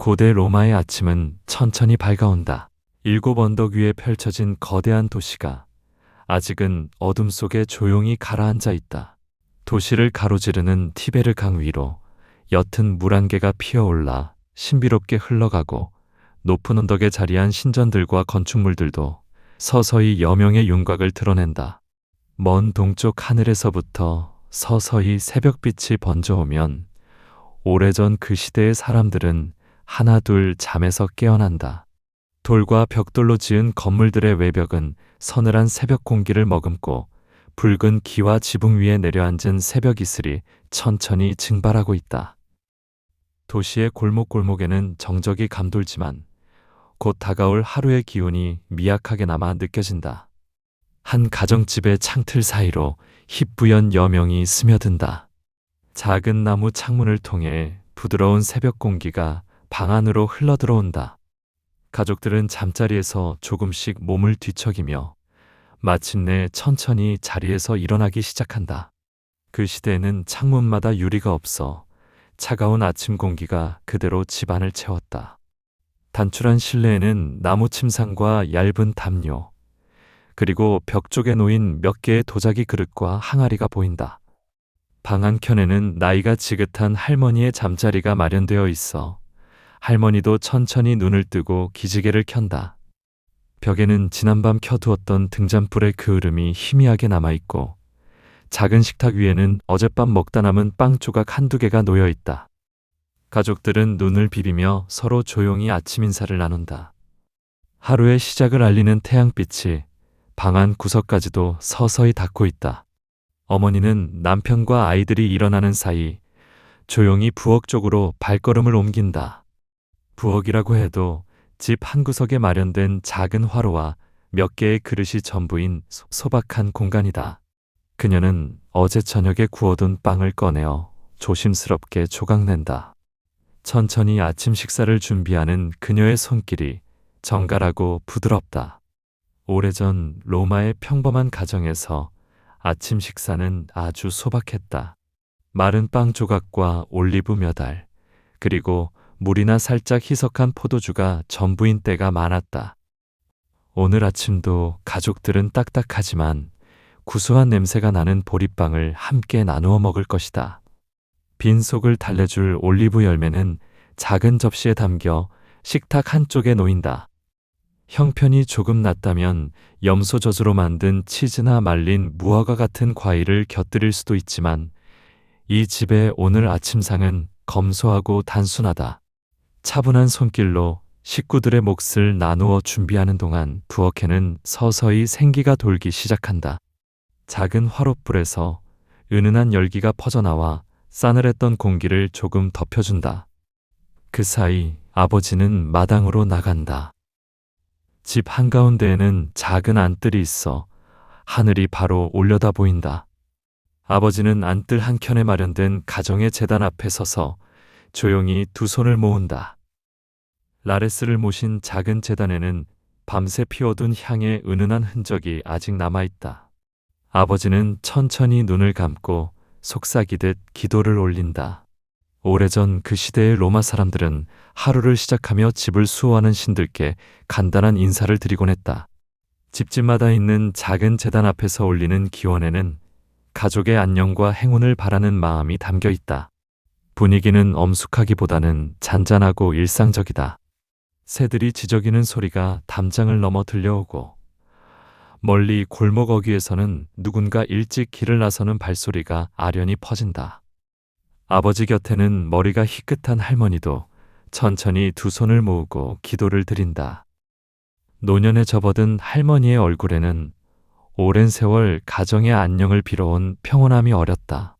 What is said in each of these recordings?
고대 로마의 아침은 천천히 밝아온다. 일곱 언덕 위에 펼쳐진 거대한 도시가 아직은 어둠 속에 조용히 가라앉아 있다. 도시를 가로지르는 티베르 강 위로 옅은 물 한 개가 피어올라 신비롭게 흘러가고, 높은 언덕에 자리한 신전들과 건축물들도 서서히 여명의 윤곽을 드러낸다. 먼 동쪽 하늘에서부터 서서히 새벽빛이 번져오면 오래전 그 시대의 사람들은 하나둘 잠에서 깨어난다. 돌과 벽돌로 지은 건물들의 외벽은 서늘한 새벽 공기를 머금고 붉은 기와 지붕 위에 내려앉은 새벽 이슬이 천천히 증발하고 있다. 도시의 골목골목에는 정적이 감돌지만 곧 다가올 하루의 기운이 미약하게 남아 느껴진다. 한 가정집의 창틀 사이로 희뿌연 여명이 스며든다. 작은 나무 창문을 통해 부드러운 새벽 공기가 방 안으로 흘러들어온다. 가족들은 잠자리에서 조금씩 몸을 뒤척이며 마침내 천천히 자리에서 일어나기 시작한다. 그 시대에는 창문마다 유리가 없어 차가운 아침 공기가 그대로 집안을 채웠다. 단출한 실내에는 나무 침상과 얇은 담요, 그리고 벽 쪽에 놓인 몇 개의 도자기 그릇과 항아리가 보인다. 방 한켠에는 나이가 지긋한 할머니의 잠자리가 마련되어 있어 할머니도 천천히 눈을 뜨고 기지개를 켠다. 벽에는 지난밤 켜두었던 등잔불의 그을음이 희미하게 남아있고, 작은 식탁 위에는 어젯밤 먹다 남은 빵 조각 한두 개가 놓여 있다. 가족들은 눈을 비비며 서로 조용히 아침 인사를 나눈다. 하루의 시작을 알리는 태양빛이 방 안 구석까지도 서서히 닿고 있다. 어머니는 남편과 아이들이 일어나는 사이 조용히 부엌 쪽으로 발걸음을 옮긴다. 부엌이라고 해도 집 한구석에 마련된 작은 화로와 몇 개의 그릇이 전부인 소박한 공간이다. 그녀는 어제 저녁에 구워둔 빵을 꺼내어 조심스럽게 조각낸다. 천천히 아침 식사를 준비하는 그녀의 손길이 정갈하고 부드럽다. 오래전 로마의 평범한 가정에서 아침 식사는 아주 소박했다. 마른 빵 조각과 올리브 몇 알, 그리고 물이나 살짝 희석한 포도주가 전부인 때가 많았다. 오늘 아침도 가족들은 딱딱하지만 구수한 냄새가 나는 보리빵을 함께 나누어 먹을 것이다. 빈 속을 달래줄 올리브 열매는 작은 접시에 담겨 식탁 한쪽에 놓인다. 형편이 조금 낮다면 염소 젖으로 만든 치즈나 말린 무화과 같은 과일을 곁들일 수도 있지만, 이 집의 오늘 아침상은 검소하고 단순하다. 차분한 손길로 식구들의 몫을 나누어 준비하는 동안 부엌에는 서서히 생기가 돌기 시작한다. 작은 화롯불에서 은은한 열기가 퍼져나와 싸늘했던 공기를 조금 덮여준다. 그 사이 아버지는 마당으로 나간다. 집 한가운데에는 작은 안뜰이 있어 하늘이 바로 올려다 보인다. 아버지는 안뜰 한켠에 마련된 가정의 제단 앞에 서서 조용히 두 손을 모은다. 라레스를 모신 작은 제단에는 밤새 피워둔 향의 은은한 흔적이 아직 남아있다. 아버지는 천천히 눈을 감고 속삭이듯 기도를 올린다. 오래전 그 시대의 로마 사람들은 하루를 시작하며 집을 수호하는 신들께 간단한 인사를 드리곤 했다. 집집마다 있는 작은 제단 앞에서 올리는 기원에는 가족의 안녕과 행운을 바라는 마음이 담겨 있다. 분위기는 엄숙하기보다는 잔잔하고 일상적이다. 새들이 지저귀는 소리가 담장을 넘어 들려오고, 멀리 골목 어귀에서는 누군가 일찍 길을 나서는 발소리가 아련히 퍼진다. 아버지 곁에는 머리가 희끗한 할머니도 천천히 두 손을 모으고 기도를 드린다. 노년에 접어든 할머니의 얼굴에는 오랜 세월 가정의 안녕을 빌어온 평온함이 어렸다.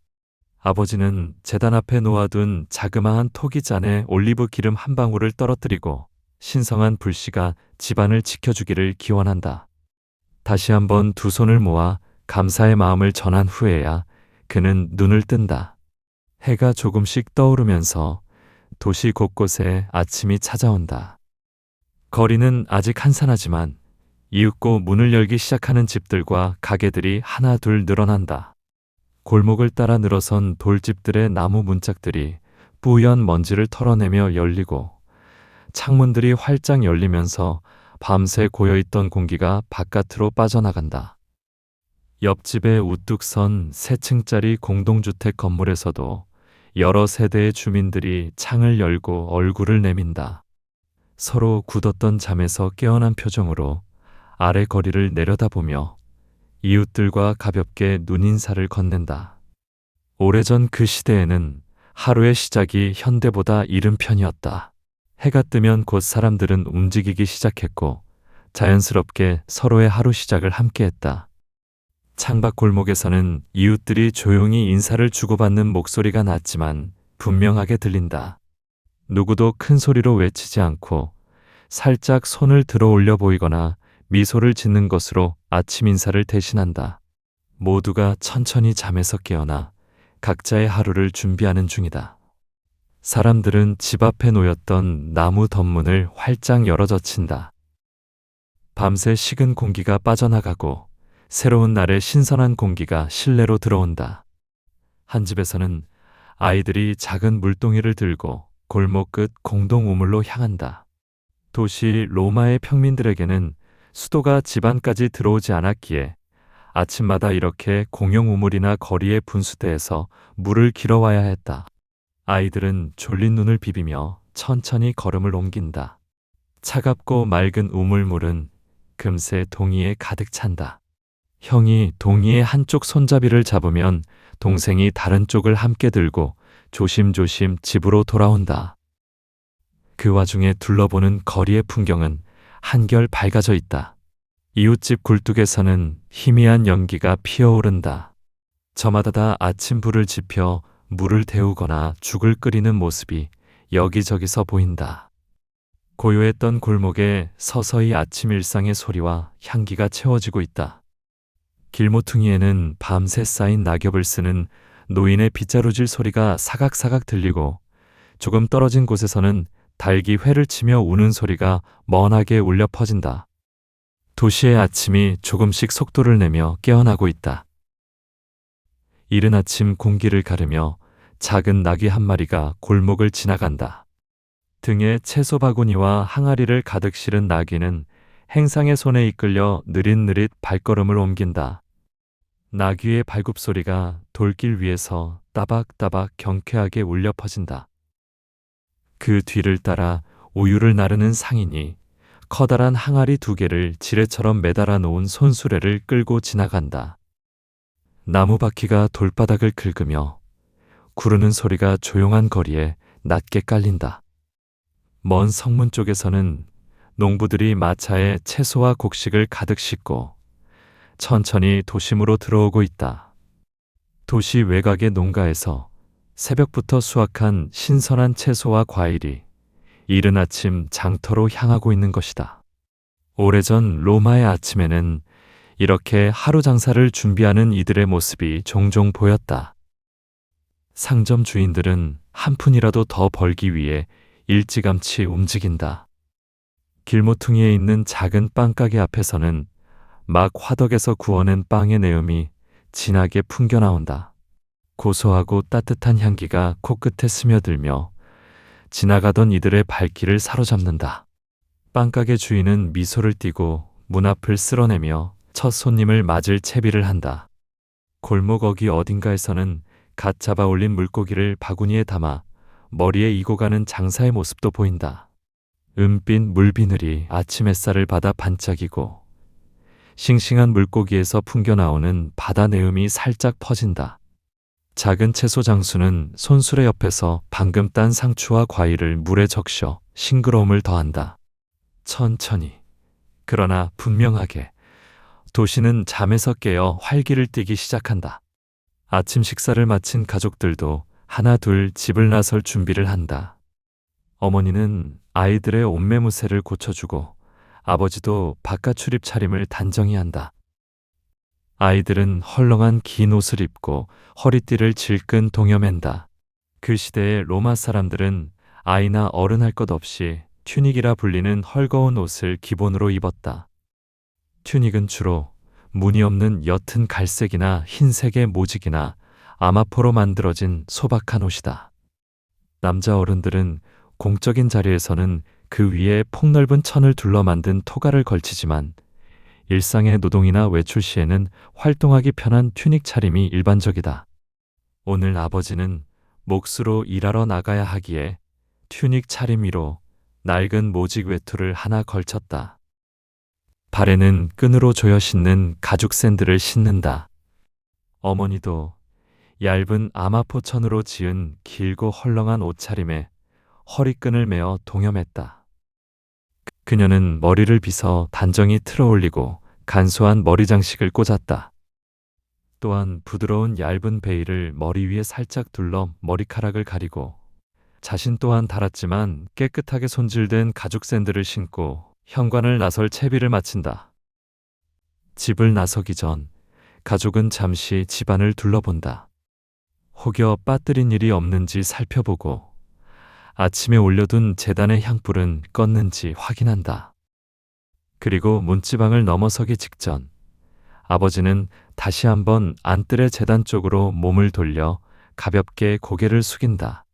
아버지는 제단 앞에 놓아둔 자그마한 토기잔에 올리브 기름 한 방울을 떨어뜨리고 신성한 불씨가 집안을 지켜주기를 기원한다. 다시 한번 두 손을 모아 감사의 마음을 전한 후에야 그는 눈을 뜬다. 해가 조금씩 떠오르면서 도시 곳곳에 아침이 찾아온다. 거리는 아직 한산하지만 이윽고 문을 열기 시작하는 집들과 가게들이 하나 둘 늘어난다. 골목을 따라 늘어선 돌집들의 나무 문짝들이 뿌연 먼지를 털어내며 열리고, 창문들이 활짝 열리면서 밤새 고여있던 공기가 바깥으로 빠져나간다. 옆집에 우뚝 선 3층짜리 공동주택 건물에서도 여러 세대의 주민들이 창을 열고 얼굴을 내민다. 서로 굳었던 잠에서 깨어난 표정으로 아래 거리를 내려다보며 이웃들과 가볍게 눈인사를 건넨다. 오래전 그 시대에는 하루의 시작이 현대보다 이른 편이었다. 해가 뜨면 곧 사람들은 움직이기 시작했고 자연스럽게 서로의 하루 시작을 함께했다. 창밖 골목에서는 이웃들이 조용히 인사를 주고받는 목소리가 났지만 분명하게 들린다. 누구도 큰 소리로 외치지 않고 살짝 손을 들어 올려 보이거나 미소를 짓는 것으로 아침 인사를 대신한다. 모두가 천천히 잠에서 깨어나 각자의 하루를 준비하는 중이다. 사람들은 집 앞에 놓였던 나무 덧문을 활짝 열어 젖힌다. 밤새 식은 공기가 빠져나가고 새로운 날의 신선한 공기가 실내로 들어온다. 한 집에서는 아이들이 작은 물동이를 들고 골목 끝 공동 우물로 향한다. 도시 로마의 평민들에게는 수도가 집안까지 들어오지 않았기에 아침마다 이렇게 공용 우물이나 거리의 분수대에서 물을 길어와야 했다. 아이들은 졸린 눈을 비비며 천천히 걸음을 옮긴다. 차갑고 맑은 우물물은 금세 동이에 가득 찬다. 형이 동이의 한쪽 손잡이를 잡으면 동생이 다른 쪽을 함께 들고 조심조심 집으로 돌아온다. 그 와중에 둘러보는 거리의 풍경은 한결 밝아져 있다. 이웃집 굴뚝에서는 희미한 연기가 피어오른다. 저마다 다 아침 불을 지펴 물을 데우거나 죽을 끓이는 모습이 여기저기서 보인다. 고요했던 골목에 서서히 아침 일상의 소리와 향기가 채워지고 있다. 길모퉁이에는 밤새 쌓인 낙엽을 쓰는 노인의 빗자루질 소리가 사각사각 들리고 조금 떨어진 곳에서는 닭이 회를 치며 우는 소리가 먼하게 울려 퍼진다. 도시의 아침이 조금씩 속도를 내며 깨어나고 있다. 이른 아침 공기를 가르며 작은 나귀 한 마리가 골목을 지나간다. 등에 채소 바구니와 항아리를 가득 실은 나귀는 행상의 손에 이끌려 느릿느릿 발걸음을 옮긴다. 나귀의 발굽소리가 돌길 위에서 따박따박 경쾌하게 울려 퍼진다. 그 뒤를 따라 우유를 나르는 상인이 커다란 항아리 2개를 지뢰처럼 매달아 놓은 손수레를 끌고 지나간다. 나무바퀴가 돌바닥을 긁으며 구르는 소리가 조용한 거리에 낮게 깔린다. 먼 성문 쪽에서는 농부들이 마차에 채소와 곡식을 가득 싣고 천천히 도심으로 들어오고 있다. 도시 외곽의 농가에서 새벽부터 수확한 신선한 채소와 과일이 이른 아침 장터로 향하고 있는 것이다. 오래전 로마의 아침에는 이렇게 하루 장사를 준비하는 이들의 모습이 종종 보였다. 상점 주인들은 한 푼이라도 더 벌기 위해 일찌감치 움직인다. 길모퉁이에 있는 작은 빵가게 앞에서는 막 화덕에서 구워낸 빵의 내음이 진하게 풍겨나온다. 고소하고 따뜻한 향기가 코끝에 스며들며 지나가던 이들의 발길을 사로잡는다. 빵가게 주인은 미소를 띠고 문 앞을 쓸어내며 첫 손님을 맞을 채비를 한다. 골목 어귀 어딘가에서는 갓 잡아 올린 물고기를 바구니에 담아 머리에 이고 가는 장사의 모습도 보인다. 은빛 물비늘이 아침 햇살을 받아 반짝이고 싱싱한 물고기에서 풍겨나오는 바다 내음이 살짝 퍼진다. 작은 채소 장수는 손수레 옆에서 방금 딴 상추와 과일을 물에 적셔 싱그러움을 더한다. 천천히, 그러나 분명하게 도시는 잠에서 깨어 활기를 띠기 시작한다. 아침 식사를 마친 가족들도 하나 둘 집을 나설 준비를 한다. 어머니는 아이들의 옷매무새를 고쳐주고 아버지도 바깥 출입 차림을 단정히 한다. 아이들은 헐렁한 긴 옷을 입고 허리띠를 질끈 동여맨다. 그 시대의 로마 사람들은 아이나 어른 할 것 없이 튜닉이라 불리는 헐거운 옷을 기본으로 입었다. 튜닉은 주로 무늬 없는 옅은 갈색이나 흰색의 모직이나 아마포로 만들어진 소박한 옷이다. 남자 어른들은 공적인 자리에서는 그 위에 폭넓은 천을 둘러 만든 토가를 걸치지만 일상의 노동이나 외출 시에는 활동하기 편한 튜닉 차림이 일반적이다. 오늘 아버지는 몫으로 일하러 나가야 하기에 튜닉 차림 위로 낡은 모직 외투를 하나 걸쳤다. 발에는 끈으로 조여 신는 가죽 샌들을 신는다. 어머니도 얇은 아마포천으로 지은 길고 헐렁한 옷차림에 허리끈을 메어 동염했다. 그녀는 머리를 빗어 단정히 틀어 올리고 간소한 머리 장식을 꽂았다. 또한 부드러운 얇은 베일을 머리 위에 살짝 둘러 머리카락을 가리고 자신 또한 달았지만 깨끗하게 손질된 가죽 샌들을 신고 현관을 나설 채비를 마친다. 집을 나서기 전 가족은 잠시 집안을 둘러본다. 혹여 빠뜨린 일이 없는지 살펴보고 아침에 올려둔 제단의 향불은 껐는지 확인한다. 그리고 문지방을 넘어서기 직전 아버지는 다시 한번 안뜰의 제단 쪽으로 몸을 돌려 가볍게 고개를 숙인다.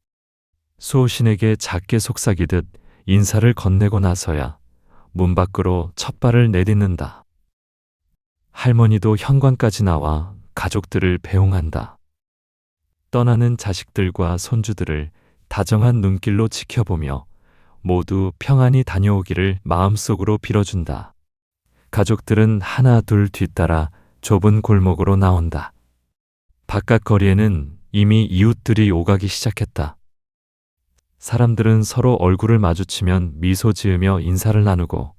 수호신에게 작게 속삭이듯 인사를 건네고 나서야 문 밖으로 첫 발을 내딛는다. 할머니도 현관까지 나와 가족들을 배웅한다. 떠나는 자식들과 손주들을 다정한 눈길로 지켜보며 모두 평안히 다녀오기를 마음속으로 빌어준다. 가족들은 하나 둘 뒤따라 좁은 골목으로 나온다. 바깥 거리에는 이미 이웃들이 오가기 시작했다. 사람들은 서로 얼굴을 마주치면 미소 지으며 인사를 나누고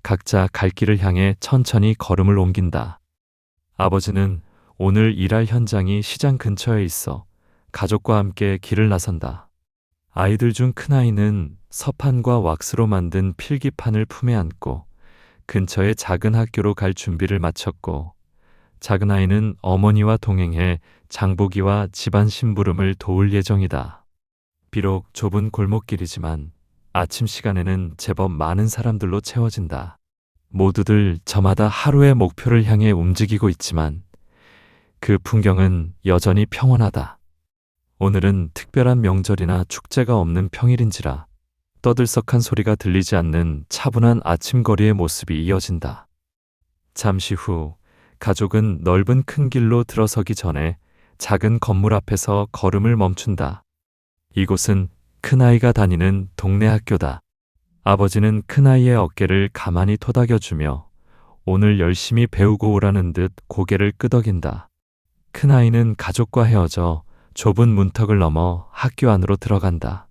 각자 갈 길을 향해 천천히 걸음을 옮긴다. 아버지는 오늘 일할 현장이 시장 근처에 있어 가족과 함께 길을 나선다. 아이들 중 큰아이는 서판과 왁스로 만든 필기판을 품에 안고 근처의 작은 학교로 갈 준비를 마쳤고 작은 아이는 어머니와 동행해 장보기와 집안 심부름을 도울 예정이다. 비록 좁은 골목길이지만 아침 시간에는 제법 많은 사람들로 채워진다. 모두들 저마다 하루의 목표를 향해 움직이고 있지만 그 풍경은 여전히 평온하다. 오늘은 특별한 명절이나 축제가 없는 평일인지라 떠들썩한 소리가 들리지 않는 차분한 아침거리의 모습이 이어진다. 잠시 후 가족은 넓은 큰 길로 들어서기 전에 작은 건물 앞에서 걸음을 멈춘다. 이곳은 큰아이가 다니는 동네 학교다. 아버지는 큰아이의 어깨를 가만히 토닥여주며 오늘 열심히 배우고 오라는 듯 고개를 끄덕인다. 큰아이는 가족과 헤어져 좁은 문턱을 넘어 학교 안으로 들어간다.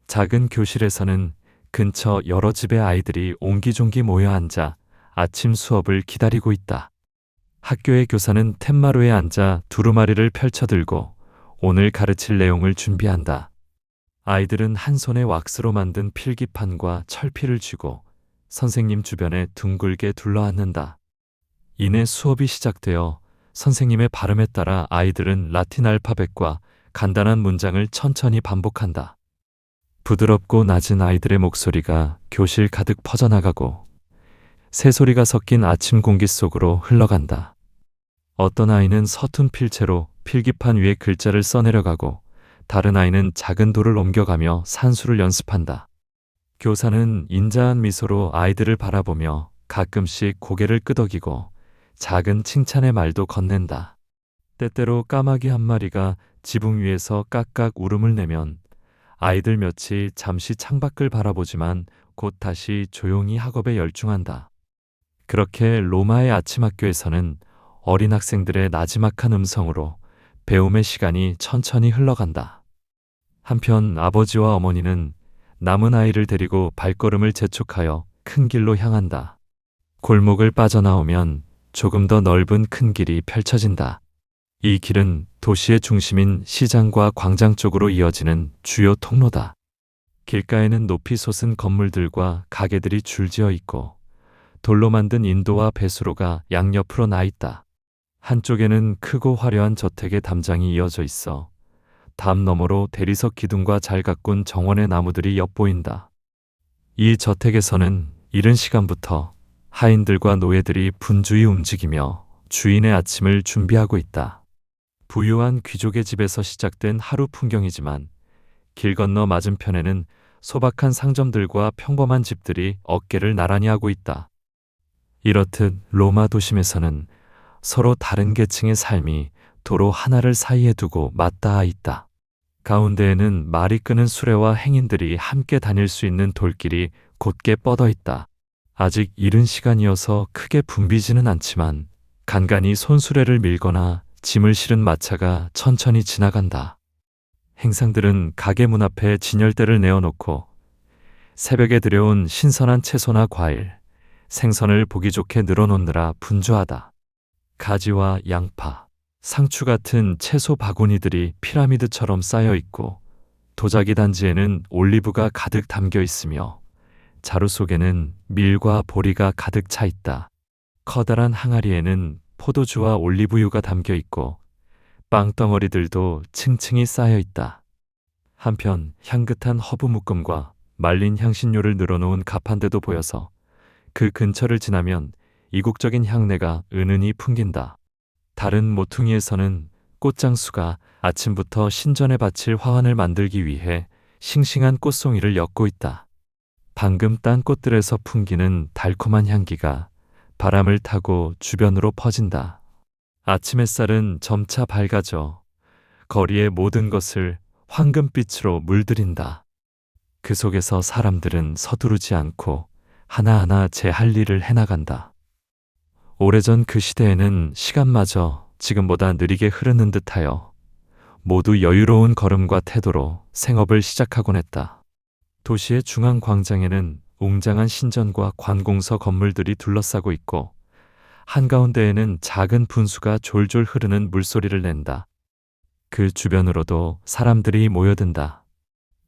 작은 교실에서는 근처 여러 집의 아이들이 옹기종기 모여 앉아 아침 수업을 기다리고 있다. 학교의 교사는 툇마루에 앉아 두루마리를 펼쳐들고 오늘 가르칠 내용을 준비한다. 아이들은 한 손에 왁스로 만든 필기판과 철피를 쥐고 선생님 주변에 둥글게 둘러앉는다. 이내 수업이 시작되어 선생님의 발음에 따라 아이들은 라틴 알파벳과 간단한 문장을 천천히 반복한다. 부드럽고 낮은 아이들의 목소리가 교실 가득 퍼져나가고 새소리가 섞인 아침 공기 속으로 흘러간다. 어떤 아이는 서툰 필체로 필기판 위에 글자를 써내려가고 다른 아이는 작은 돌을 옮겨가며 산수를 연습한다. 교사는 인자한 미소로 아이들을 바라보며 가끔씩 고개를 끄덕이고 작은 칭찬의 말도 건넨다. 때때로 까마귀 한 마리가 지붕 위에서 깍깍 울음을 내면 아이들 몇이 잠시 창밖을 바라보지만 곧 다시 조용히 학업에 열중한다. 그렇게 로마의 아침 학교에서는 어린 학생들의 나지막한 음성으로 배움의 시간이 천천히 흘러간다. 한편 아버지와 어머니는 남은 아이를 데리고 발걸음을 재촉하여 큰 길로 향한다. 골목을 빠져나오면 조금 더 넓은 큰 길이 펼쳐진다. 이 길은 도시의 중심인 시장과 광장 쪽으로 이어지는 주요 통로다. 길가에는 높이 솟은 건물들과 가게들이 줄지어 있고 돌로 만든 인도와 배수로가 양옆으로 나 있다. 한쪽에는 크고 화려한 저택의 담장이 이어져 있어 담 너머로 대리석 기둥과 잘 가꾼 정원의 나무들이 엿보인다. 이 저택에서는 이른 시간부터 하인들과 노예들이 분주히 움직이며 주인의 아침을 준비하고 있다. 부유한 귀족의 집에서 시작된 하루 풍경이지만 길 건너 맞은편에는 소박한 상점들과 평범한 집들이 어깨를 나란히 하고 있다. 이렇듯 로마 도심에서는 서로 다른 계층의 삶이 도로 하나를 사이에 두고 맞닿아 있다. 가운데에는 말이 끄는 수레와 행인들이 함께 다닐 수 있는 돌길이 곧게 뻗어 있다. 아직 이른 시간이어서 크게 붐비지는 않지만 간간히 손수레를 밀거나 짐을 실은 마차가 천천히 지나간다. 행상들은 가게 문 앞에 진열대를 내어놓고 새벽에 들여온 신선한 채소나 과일, 생선을 보기 좋게 늘어놓느라 분주하다. 가지와 양파, 상추 같은 채소 바구니들이 피라미드처럼 쌓여 있고 도자기 단지에는 올리브가 가득 담겨 있으며 자루 속에는 밀과 보리가 가득 차 있다. 커다란 항아리에는 포도주와 올리브유가 담겨 있고 빵덩어리들도 층층이 쌓여 있다. 한편 향긋한 허브 묶음과 말린 향신료를 늘어놓은 가판대도 보여서 그 근처를 지나면 이국적인 향내가 은은히 풍긴다. 다른 모퉁이에서는 꽃장수가 아침부터 신전에 바칠 화환을 만들기 위해 싱싱한 꽃송이를 엮고 있다. 방금 딴 꽃들에서 풍기는 달콤한 향기가 바람을 타고 주변으로 퍼진다. 아침 햇살은 점차 밝아져 거리의 모든 것을 황금빛으로 물들인다. 그 속에서 사람들은 서두르지 않고 하나하나 제 할 일을 해나간다. 오래전 그 시대에는 시간마저 지금보다 느리게 흐르는 듯하여 모두 여유로운 걸음과 태도로 생업을 시작하곤 했다. 도시의 중앙 광장에는 웅장한 신전과 관공서 건물들이 둘러싸고 있고 한가운데에는 작은 분수가 졸졸 흐르는 물소리를 낸다. 그 주변으로도 사람들이 모여든다.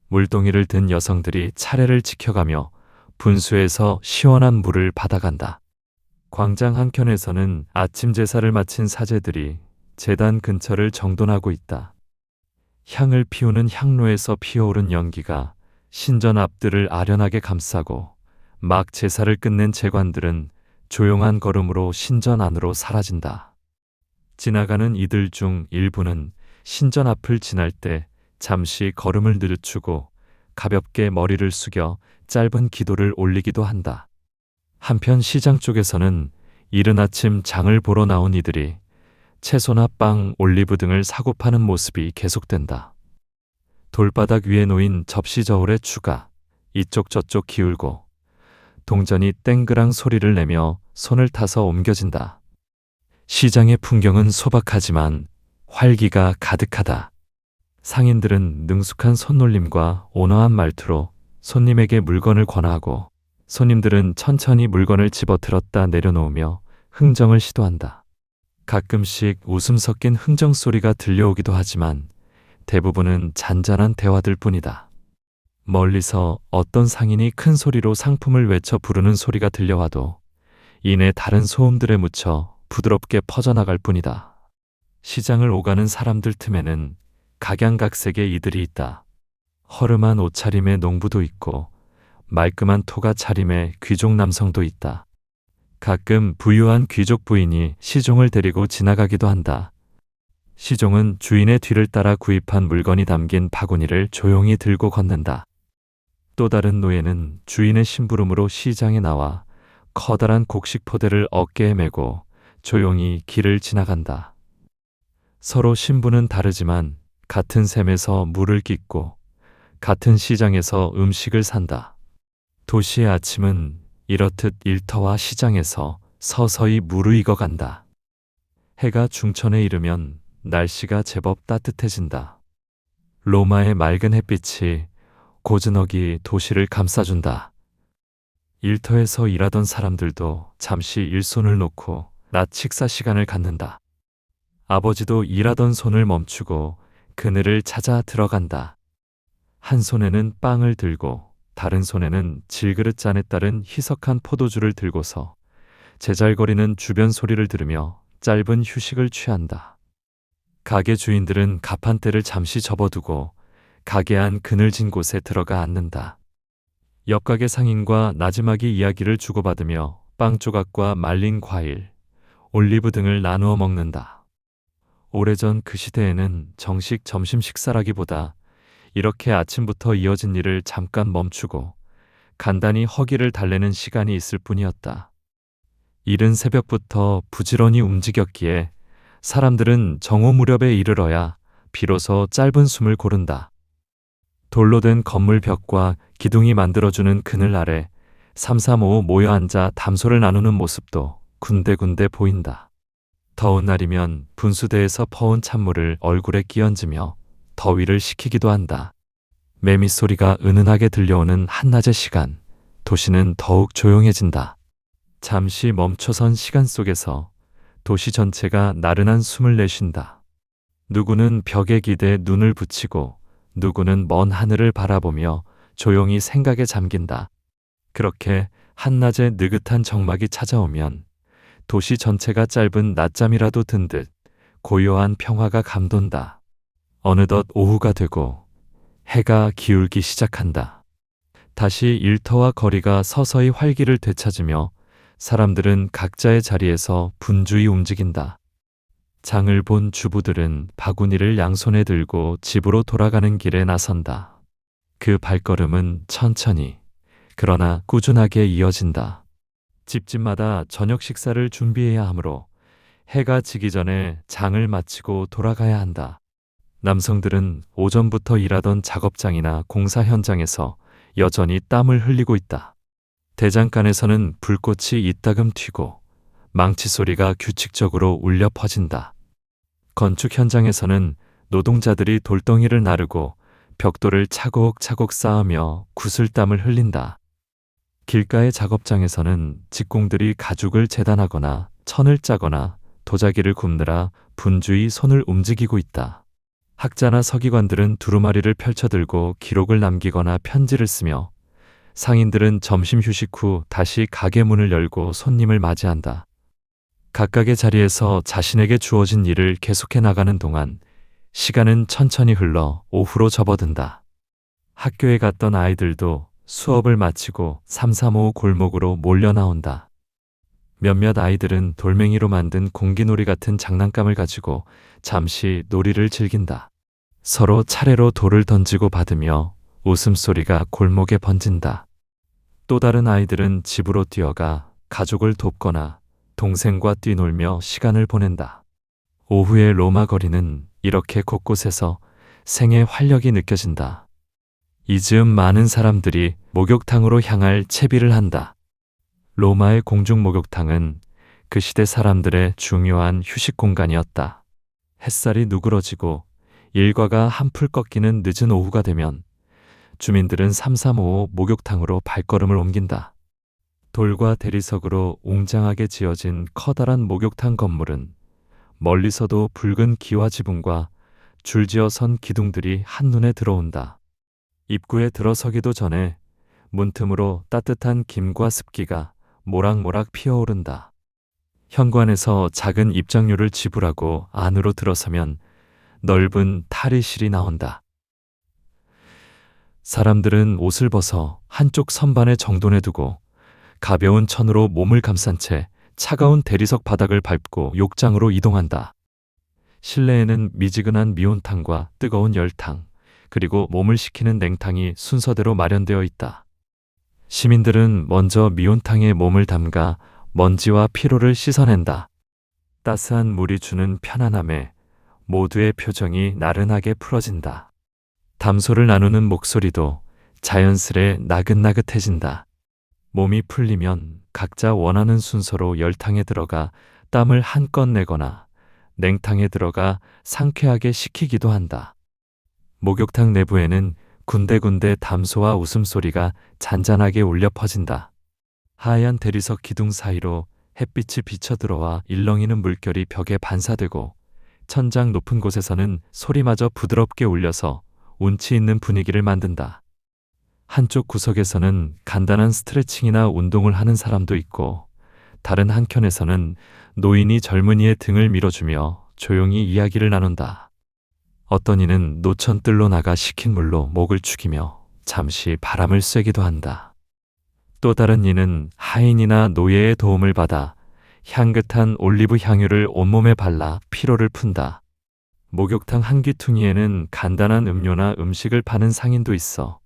물동이를 든 여성들이 차례를 지켜가며 분수에서 시원한 물을 받아간다. 광장 한켠에서는 아침 제사를 마친 사제들이 제단 근처를 정돈하고 있다. 향을 피우는 향로에서 피어오른 연기가 신전 앞들을 아련하게 감싸고 막 제사를 끝낸 제관들은 조용한 걸음으로 신전 안으로 사라진다. 지나가는 이들 중 일부는 신전 앞을 지날 때 잠시 걸음을 늦추고 가볍게 머리를 숙여 짧은 기도를 올리기도 한다. 한편 시장 쪽에서는 이른 아침 장을 보러 나온 이들이 채소나 빵, 올리브 등을 사고 파는 모습이 계속된다. 돌바닥 위에 놓인 접시 저울의 추가, 이쪽 저쪽 기울고 동전이 땡그랑 소리를 내며 손을 타서 옮겨진다. 시장의 풍경은 소박하지만 활기가 가득하다. 상인들은 능숙한 손놀림과 온화한 말투로 손님에게 물건을 권하고 손님들은 천천히 물건을 집어들었다 내려놓으며 흥정을 시도한다. 가끔씩 웃음 섞인 흥정 소리가 들려오기도 하지만 대부분은 잔잔한 대화들 뿐이다. 멀리서 어떤 상인이 큰 소리로 상품을 외쳐 부르는 소리가 들려와도 이내 다른 소음들에 묻혀 부드럽게 퍼져나갈 뿐이다. 시장을 오가는 사람들 틈에는 각양각색의 이들이 있다. 허름한 옷차림의 농부도 있고 말끔한 토가 차림의 귀족 남성도 있다. 가끔 부유한 귀족 부인이 시종을 데리고 지나가기도 한다. 시종은 주인의 뒤를 따라 구입한 물건이 담긴 바구니를 조용히 들고 걷는다. 또 다른 노예는 주인의 심부름으로 시장에 나와 커다란 곡식 포대를 어깨에 메고 조용히 길을 지나간다. 서로 신분은 다르지만 같은 샘에서 물을 깃고 같은 시장에서 음식을 산다. 도시의 아침은 이렇듯 일터와 시장에서 서서히 무르익어 간다. 해가 중천에 이르면 날씨가 제법 따뜻해진다. 로마의 맑은 햇빛이 고즈넉이 도시를 감싸준다. 일터에서 일하던 사람들도 잠시 일손을 놓고 낮 식사 시간을 갖는다. 아버지도 일하던 손을 멈추고 그늘을 찾아 들어간다. 한 손에는 빵을 들고 다른 손에는 질그릇 잔에 따른 희석한 포도주를 들고서 제잘거리는 주변 소리를 들으며 짧은 휴식을 취한다. 가게 주인들은 가판대를 잠시 접어두고 가게 안 그늘진 곳에 들어가 앉는다. 옆가게 상인과 나지막이 이야기를 주고받으며 빵 조각과 말린 과일, 올리브 등을 나누어 먹는다. 오래전 그 시대에는 정식 점심 식사라기보다 이렇게 아침부터 이어진 일을 잠깐 멈추고 간단히 허기를 달래는 시간이 있을 뿐이었다. 이른 새벽부터 부지런히 움직였기에 사람들은 정오 무렵에 이르러야 비로소 짧은 숨을 고른다. 돌로 된 건물 벽과 기둥이 만들어주는 그늘 아래 삼삼오오 모여 앉아 담소를 나누는 모습도 군데군데 보인다. 더운 날이면 분수대에서 퍼온 찬물을 얼굴에 끼얹으며 더위를 식히기도 한다. 매미 소리가 은은하게 들려오는 한낮의 시간, 도시는 더욱 조용해진다. 잠시 멈춰선 시간 속에서 도시 전체가 나른한 숨을 내쉰다. 누구는 벽에 기대 눈을 붙이고 누구는 먼 하늘을 바라보며 조용히 생각에 잠긴다. 그렇게 한낮에 느긋한 정막이 찾아오면 도시 전체가 짧은 낮잠이라도 든 듯 고요한 평화가 감돈다. 어느덧 오후가 되고 해가 기울기 시작한다. 다시 일터와 거리가 서서히 활기를 되찾으며 사람들은 각자의 자리에서 분주히 움직인다. 장을 본 주부들은 바구니를 양손에 들고 집으로 돌아가는 길에 나선다. 그 발걸음은 천천히, 그러나 꾸준하게 이어진다. 집집마다 저녁 식사를 준비해야 하므로 해가 지기 전에 장을 마치고 돌아가야 한다. 남성들은 오전부터 일하던 작업장이나 공사 현장에서 여전히 땀을 흘리고 있다. 대장간에서는 불꽃이 이따금 튀고 망치 소리가 규칙적으로 울려 퍼진다. 건축 현장에서는 노동자들이 돌덩이를 나르고 벽돌을 차곡차곡 쌓으며 구슬땀을 흘린다. 길가의 작업장에서는 직공들이 가죽을 재단하거나 천을 짜거나 도자기를 굽느라 분주히 손을 움직이고 있다. 학자나 서기관들은 두루마리를 펼쳐들고 기록을 남기거나 편지를 쓰며 상인들은 점심 휴식 후 다시 가게 문을 열고 손님을 맞이한다. 각각의 자리에서 자신에게 주어진 일을 계속해 나가는 동안 시간은 천천히 흘러 오후로 접어든다. 학교에 갔던 아이들도 수업을 마치고 삼삼오오 골목으로 몰려 나온다. 몇몇 아이들은 돌멩이로 만든 공기놀이 같은 장난감을 가지고 잠시 놀이를 즐긴다. 서로 차례로 돌을 던지고 받으며 웃음소리가 골목에 번진다. 또 다른 아이들은 집으로 뛰어가 가족을 돕거나 동생과 뛰놀며 시간을 보낸다. 오후의 로마 거리는 이렇게 곳곳에서 생의 활력이 느껴진다. 이 즈음 많은 사람들이 목욕탕으로 향할 채비를 한다. 로마의 공중 목욕탕은 그 시대 사람들의 중요한 휴식 공간이었다. 햇살이 누그러지고 일과가 한풀 꺾이는 늦은 오후가 되면 주민들은 삼삼오오 목욕탕으로 발걸음을 옮긴다. 돌과 대리석으로 웅장하게 지어진 커다란 목욕탕 건물은 멀리서도 붉은 기와 지붕과 줄지어 선 기둥들이 한눈에 들어온다. 입구에 들어서기도 전에 문틈으로 따뜻한 김과 습기가 모락모락 피어오른다. 현관에서 작은 입장료를 지불하고 안으로 들어서면 넓은 탈의실이 나온다. 사람들은 옷을 벗어 한쪽 선반에 정돈해 두고 가벼운 천으로 몸을 감싼 채 차가운 대리석 바닥을 밟고 욕장으로 이동한다. 실내에는 미지근한 미온탕과 뜨거운 열탕, 그리고 몸을 식히는 냉탕이 순서대로 마련되어 있다. 시민들은 먼저 미온탕에 몸을 담가 먼지와 피로를 씻어낸다. 따스한 물이 주는 편안함에 모두의 표정이 나른하게 풀어진다. 담소를 나누는 목소리도 자연스레 나긋나긋해진다. 몸이 풀리면 각자 원하는 순서로 열탕에 들어가 땀을 한껏 내거나 냉탕에 들어가 상쾌하게 식히기도 한다. 목욕탕 내부에는 군데군데 담소와 웃음소리가 잔잔하게 울려 퍼진다. 하얀 대리석 기둥 사이로 햇빛이 비쳐들어와 일렁이는 물결이 벽에 반사되고 천장 높은 곳에서는 소리마저 부드럽게 울려서 운치 있는 분위기를 만든다. 한쪽 구석에서는 간단한 스트레칭이나 운동을 하는 사람도 있고 다른 한켠에서는 노인이 젊은이의 등을 밀어주며 조용히 이야기를 나눈다. 어떤 이는 노천뜰로 나가 식힌 물로 목을 축이며 잠시 바람을 쐬기도 한다. 또 다른 이는 하인이나 노예의 도움을 받아 향긋한 올리브 향유를 온몸에 발라 피로를 푼다. 목욕탕 한 귀퉁이에는 간단한 음료나 음식을 파는 상인도 있어.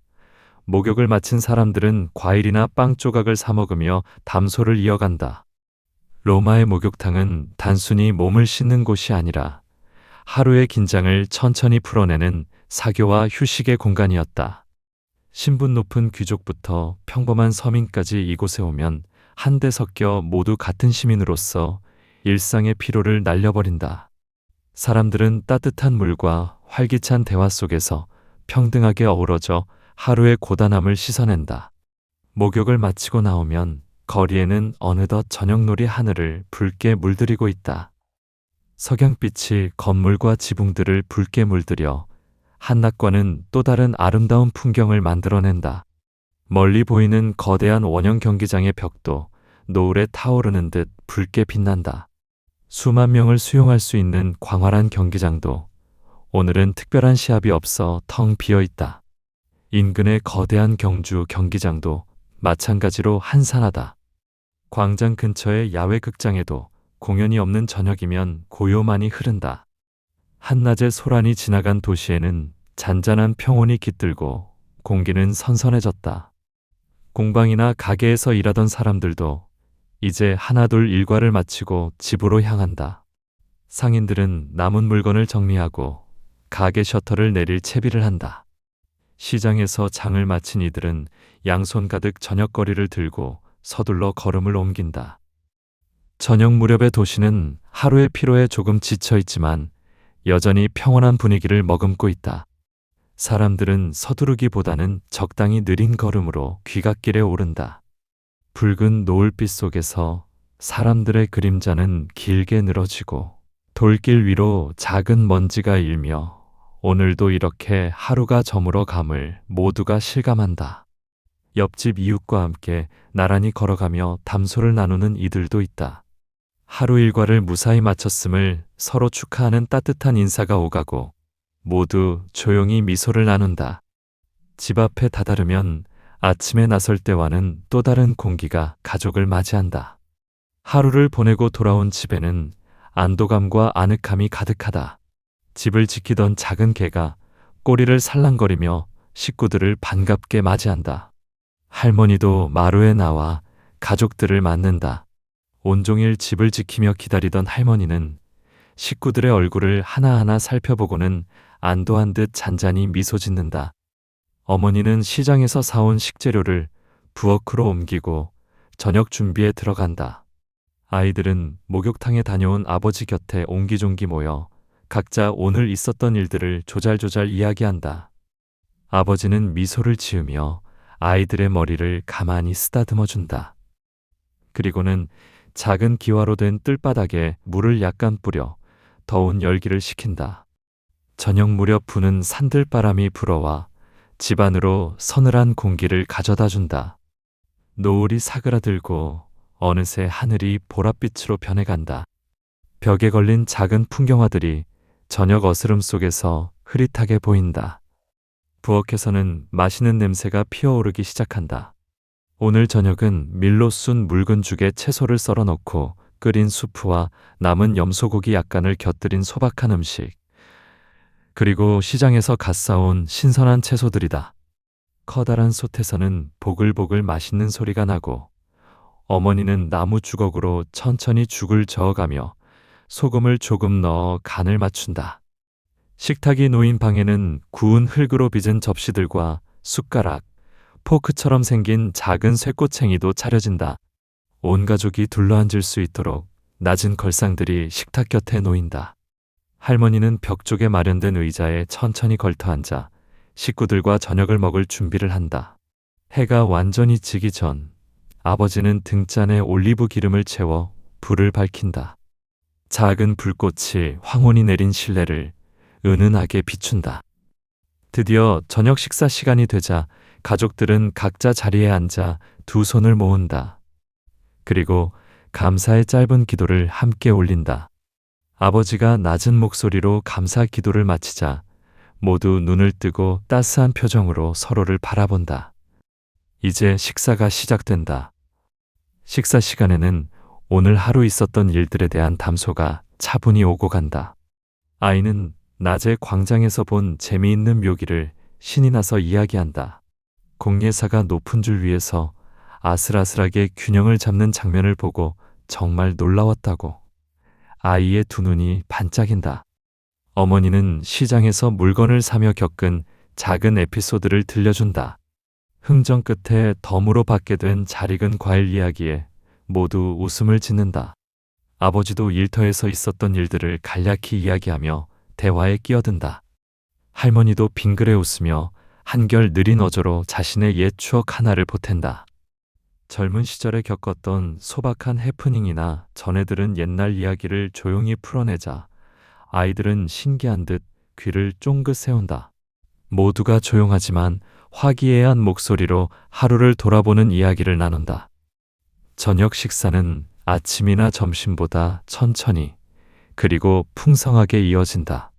목욕을 마친 사람들은 과일이나 빵 조각을 사 먹으며 담소를 이어간다. 로마의 목욕탕은 단순히 몸을 씻는 곳이 아니라 하루의 긴장을 천천히 풀어내는 사교와 휴식의 공간이었다. 신분 높은 귀족부터 평범한 서민까지 이곳에 오면 한데 섞여 모두 같은 시민으로서 일상의 피로를 날려버린다. 사람들은 따뜻한 물과 활기찬 대화 속에서 평등하게 어우러져 하루의 고단함을 씻어낸다. 목욕을 마치고 나오면 거리에는 어느덧 저녁놀이 하늘을 붉게 물들이고 있다. 석양빛이 건물과 지붕들을 붉게 물들여 한낮과는 또 다른 아름다운 풍경을 만들어낸다. 멀리 보이는 거대한 원형 경기장의 벽도 노을에 타오르는 듯 붉게 빛난다. 수만 명을 수용할 수 있는 광활한 경기장도 오늘은 특별한 시합이 없어 텅 비어 있다. 인근의 거대한 경주 경기장도 마찬가지로 한산하다. 광장 근처의 야외 극장에도 공연이 없는 저녁이면 고요만이 흐른다. 한낮에 소란이 지나간 도시에는 잔잔한 평온이 깃들고 공기는 선선해졌다. 공방이나 가게에서 일하던 사람들도 이제 하나둘 일과를 마치고 집으로 향한다. 상인들은 남은 물건을 정리하고 가게 셔터를 내릴 채비를 한다. 시장에서 장을 마친 이들은 양손 가득 저녁거리를 들고 서둘러 걸음을 옮긴다. 저녁 무렵의 도시는 하루의 피로에 조금 지쳐 있지만 여전히 평온한 분위기를 머금고 있다. 사람들은 서두르기보다는 적당히 느린 걸음으로 귀갓길에 오른다. 붉은 노을빛 속에서 사람들의 그림자는 길게 늘어지고 돌길 위로 작은 먼지가 일며 오늘도 이렇게 하루가 저물어 감을 모두가 실감한다. 옆집 이웃과 함께 나란히 걸어가며 담소를 나누는 이들도 있다. 하루 일과를 무사히 마쳤음을 서로 축하하는 따뜻한 인사가 오가고 모두 조용히 미소를 나눈다. 집 앞에 다다르면 아침에 나설 때와는 또 다른 공기가 가족을 맞이한다. 하루를 보내고 돌아온 집에는 안도감과 아늑함이 가득하다. 집을 지키던 작은 개가 꼬리를 살랑거리며 식구들을 반갑게 맞이한다. 할머니도 마루에 나와 가족들을 맞는다. 온종일 집을 지키며 기다리던 할머니는 식구들의 얼굴을 하나하나 살펴보고는 안도한 듯 잔잔히 미소 짓는다. 어머니는 시장에서 사온 식재료를 부엌으로 옮기고 저녁 준비에 들어간다. 아이들은 목욕탕에 다녀온 아버지 곁에 옹기종기 모여 각자 오늘 있었던 일들을 조잘조잘 이야기한다. 아버지는 미소를 지으며 아이들의 머리를 가만히 쓰다듬어 준다. 그리고는 작은 기와로 된 뜰바닥에 물을 약간 뿌려 더운 열기를 식힌다. 저녁 무렵 부는 산들바람이 불어와 집 안으로 서늘한 공기를 가져다 준다. 노을이 사그라들고 어느새 하늘이 보랏빛으로 변해간다. 벽에 걸린 작은 풍경화들이 저녁 어스름 속에서 흐릿하게 보인다. 부엌에서는 맛있는 냄새가 피어오르기 시작한다. 오늘 저녁은 밀로 쏜 묽은 죽에 채소를 썰어 넣고 끓인 수프와 남은 염소고기 약간을 곁들인 소박한 음식, 그리고 시장에서 갓 사온 신선한 채소들이다. 커다란 솥에서는 보글보글 맛있는 소리가 나고 어머니는 나무 주걱으로 천천히 죽을 저어가며 소금을 조금 넣어 간을 맞춘다. 식탁이 놓인 방에는 구운 흙으로 빚은 접시들과 숟가락, 포크처럼 생긴 작은 쇠꼬챙이도 차려진다. 온 가족이 둘러앉을 수 있도록 낮은 걸상들이 식탁 곁에 놓인다. 할머니는 벽 쪽에 마련된 의자에 천천히 걸터앉아 식구들과 저녁을 먹을 준비를 한다. 해가 완전히 지기 전 아버지는 등잔에 올리브 기름을 채워 불을 밝힌다. 작은 불꽃이 황혼이 내린 실내를 은은하게 비춘다. 드디어 저녁 식사 시간이 되자 가족들은 각자 자리에 앉아 두 손을 모은다. 그리고 감사의 짧은 기도를 함께 올린다. 아버지가 낮은 목소리로 감사 기도를 마치자 모두 눈을 뜨고 따스한 표정으로 서로를 바라본다. 이제 식사가 시작된다. 식사 시간에는 오늘 하루 있었던 일들에 대한 담소가 차분히 오고 간다. 아이는 낮에 광장에서 본 재미있는 묘기를 신이 나서 이야기한다. 공예사가 높은 줄 위에서 아슬아슬하게 균형을 잡는 장면을 보고 정말 놀라웠다고. 아이의 두 눈이 반짝인다. 어머니는 시장에서 물건을 사며 겪은 작은 에피소드를 들려준다. 흥정 끝에 덤으로 받게 된 잘 익은 과일 이야기에 모두 웃음을 짓는다. 아버지도 일터에서 있었던 일들을 간략히 이야기하며 대화에 끼어든다. 할머니도 빙그레 웃으며 한결 느린 어조로 자신의 옛 추억 하나를 보탠다. 젊은 시절에 겪었던 소박한 해프닝이나 전해 들은 옛날 이야기를 조용히 풀어내자 아이들은 신기한 듯 귀를 쫑긋 세운다. 모두가 조용하지만 화기애애한 목소리로 하루를 돌아보는 이야기를 나눈다. 저녁 식사는 아침이나 점심보다 천천히 그리고 풍성하게 이어진다.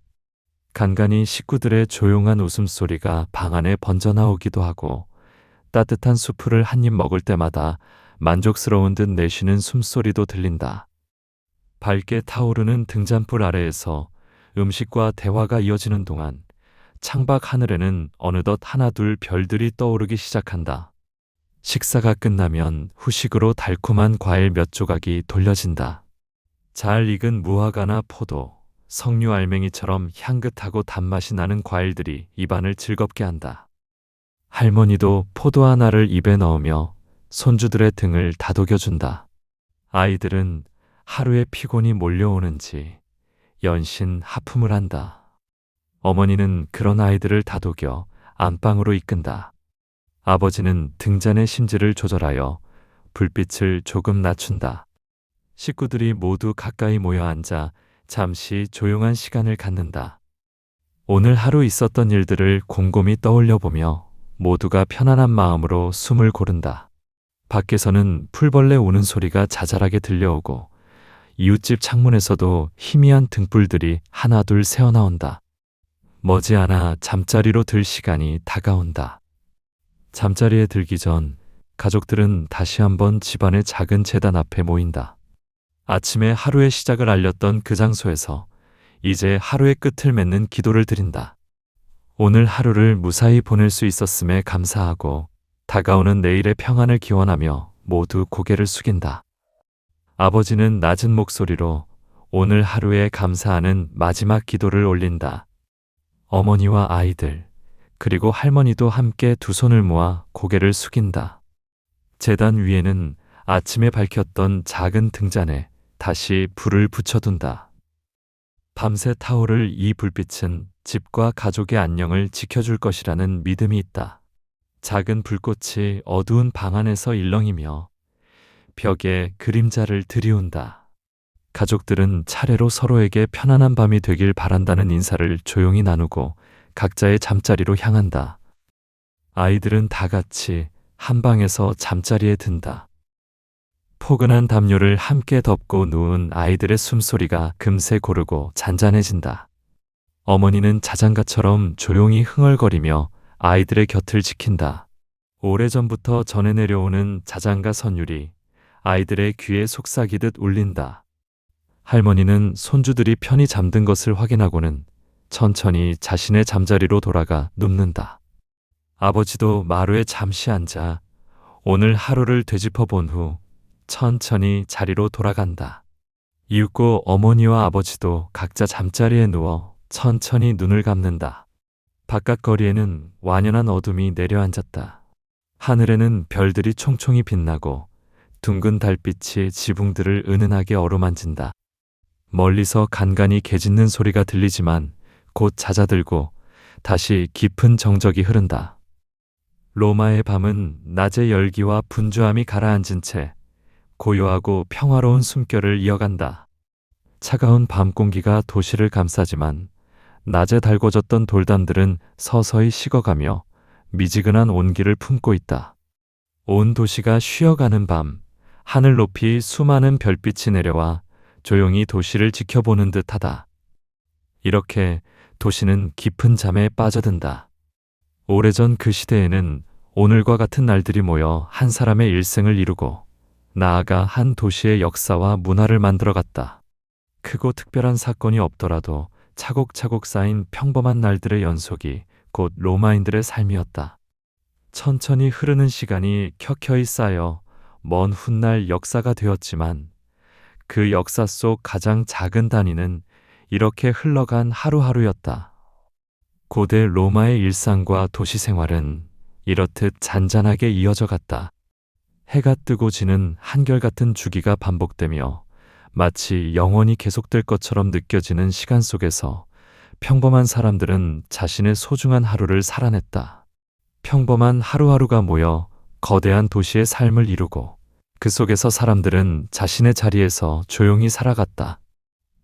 간간히 식구들의 조용한 웃음소리가 방 안에 번져나오기도 하고 따뜻한 수프를 한 입 먹을 때마다 만족스러운 듯 내쉬는 숨소리도 들린다. 밝게 타오르는 등잔불 아래에서 음식과 대화가 이어지는 동안 창밖 하늘에는 어느덧 하나둘 별들이 떠오르기 시작한다. 식사가 끝나면 후식으로 달콤한 과일 몇 조각이 돌려진다. 잘 익은 무화과나 포도, 석류 알맹이처럼 향긋하고 단맛이 나는 과일들이 입안을 즐겁게 한다. 할머니도 포도 하나를 입에 넣으며 손주들의 등을 다독여준다. 아이들은 하루의 피곤이 몰려오는지 연신 하품을 한다. 어머니는 그런 아이들을 다독여 안방으로 이끈다. 아버지는 등잔의 심지를 조절하여 불빛을 조금 낮춘다. 식구들이 모두 가까이 모여 앉아 잠시 조용한 시간을 갖는다. 오늘 하루 있었던 일들을 곰곰이 떠올려 보며 모두가 편안한 마음으로 숨을 고른다. 밖에서는 풀벌레 우는 소리가 자잘하게 들려오고 이웃집 창문에서도 희미한 등불들이 하나둘 새어나온다. 머지않아 잠자리로 들 시간이 다가온다. 잠자리에 들기 전 가족들은 다시 한번 집안의 작은 제단 앞에 모인다. 아침에 하루의 시작을 알렸던 그 장소에서 이제 하루의 끝을 맺는 기도를 드린다. 오늘 하루를 무사히 보낼 수 있었음에 감사하고 다가오는 내일의 평안을 기원하며 모두 고개를 숙인다. 아버지는 낮은 목소리로 오늘 하루에 감사하는 마지막 기도를 올린다. 어머니와 아이들, 그리고 할머니도 함께 두 손을 모아 고개를 숙인다. 제단 위에는 아침에 밝혔던 작은 등잔에 다시 불을 붙여둔다. 밤새 타오를 이 불빛은 집과 가족의 안녕을 지켜줄 것이라는 믿음이 있다. 작은 불꽃이 어두운 방 안에서 일렁이며 벽에 그림자를 들이운다. 가족들은 차례로 서로에게 편안한 밤이 되길 바란다는 인사를 조용히 나누고 각자의 잠자리로 향한다. 아이들은 다 같이 한 방에서 잠자리에 든다. 포근한 담요를 함께 덮고 누운 아이들의 숨소리가 금세 고르고 잔잔해진다. 어머니는 자장가처럼 조용히 흥얼거리며 아이들의 곁을 지킨다. 오래전부터 전해 내려오는 자장가 선율이 아이들의 귀에 속삭이듯 울린다. 할머니는 손주들이 편히 잠든 것을 확인하고는 천천히 자신의 잠자리로 돌아가 눕는다. 아버지도 마루에 잠시 앉아 오늘 하루를 되짚어 본 후 천천히 자리로 돌아간다. 이윽고 어머니와 아버지도 각자 잠자리에 누워 천천히 눈을 감는다. 바깥 거리에는 완연한 어둠이 내려앉았다. 하늘에는 별들이 총총히 빛나고 둥근 달빛이 지붕들을 은은하게 어루만진다. 멀리서 간간이 개 짖는 소리가 들리지만 곧 잦아들고 다시 깊은 정적이 흐른다. 로마의 밤은 낮의 열기와 분주함이 가라앉은 채 고요하고 평화로운 숨결을 이어간다. 차가운 밤 공기가 도시를 감싸지만 낮에 달궈졌던 돌담들은 서서히 식어가며 미지근한 온기를 품고 있다. 온 도시가 쉬어가는 밤, 하늘 높이 수많은 별빛이 내려와 조용히 도시를 지켜보는 듯하다. 이렇게 도시는 깊은 잠에 빠져든다. 오래전 그 시대에는 오늘과 같은 날들이 모여 한 사람의 일생을 이루고 나아가 한 도시의 역사와 문화를 만들어갔다. 크고 특별한 사건이 없더라도 차곡차곡 쌓인 평범한 날들의 연속이 곧 로마인들의 삶이었다. 천천히 흐르는 시간이 켜켜이 쌓여 먼 훗날 역사가 되었지만 그 역사 속 가장 작은 단위는 이렇게 흘러간 하루하루였다. 고대 로마의 일상과 도시 생활은 이렇듯 잔잔하게 이어져 갔다. 해가 뜨고 지는 한결같은 주기가 반복되며 마치 영원히 계속될 것처럼 느껴지는 시간 속에서 평범한 사람들은 자신의 소중한 하루를 살아냈다. 평범한 하루하루가 모여 거대한 도시의 삶을 이루고 그 속에서 사람들은 자신의 자리에서 조용히 살아갔다.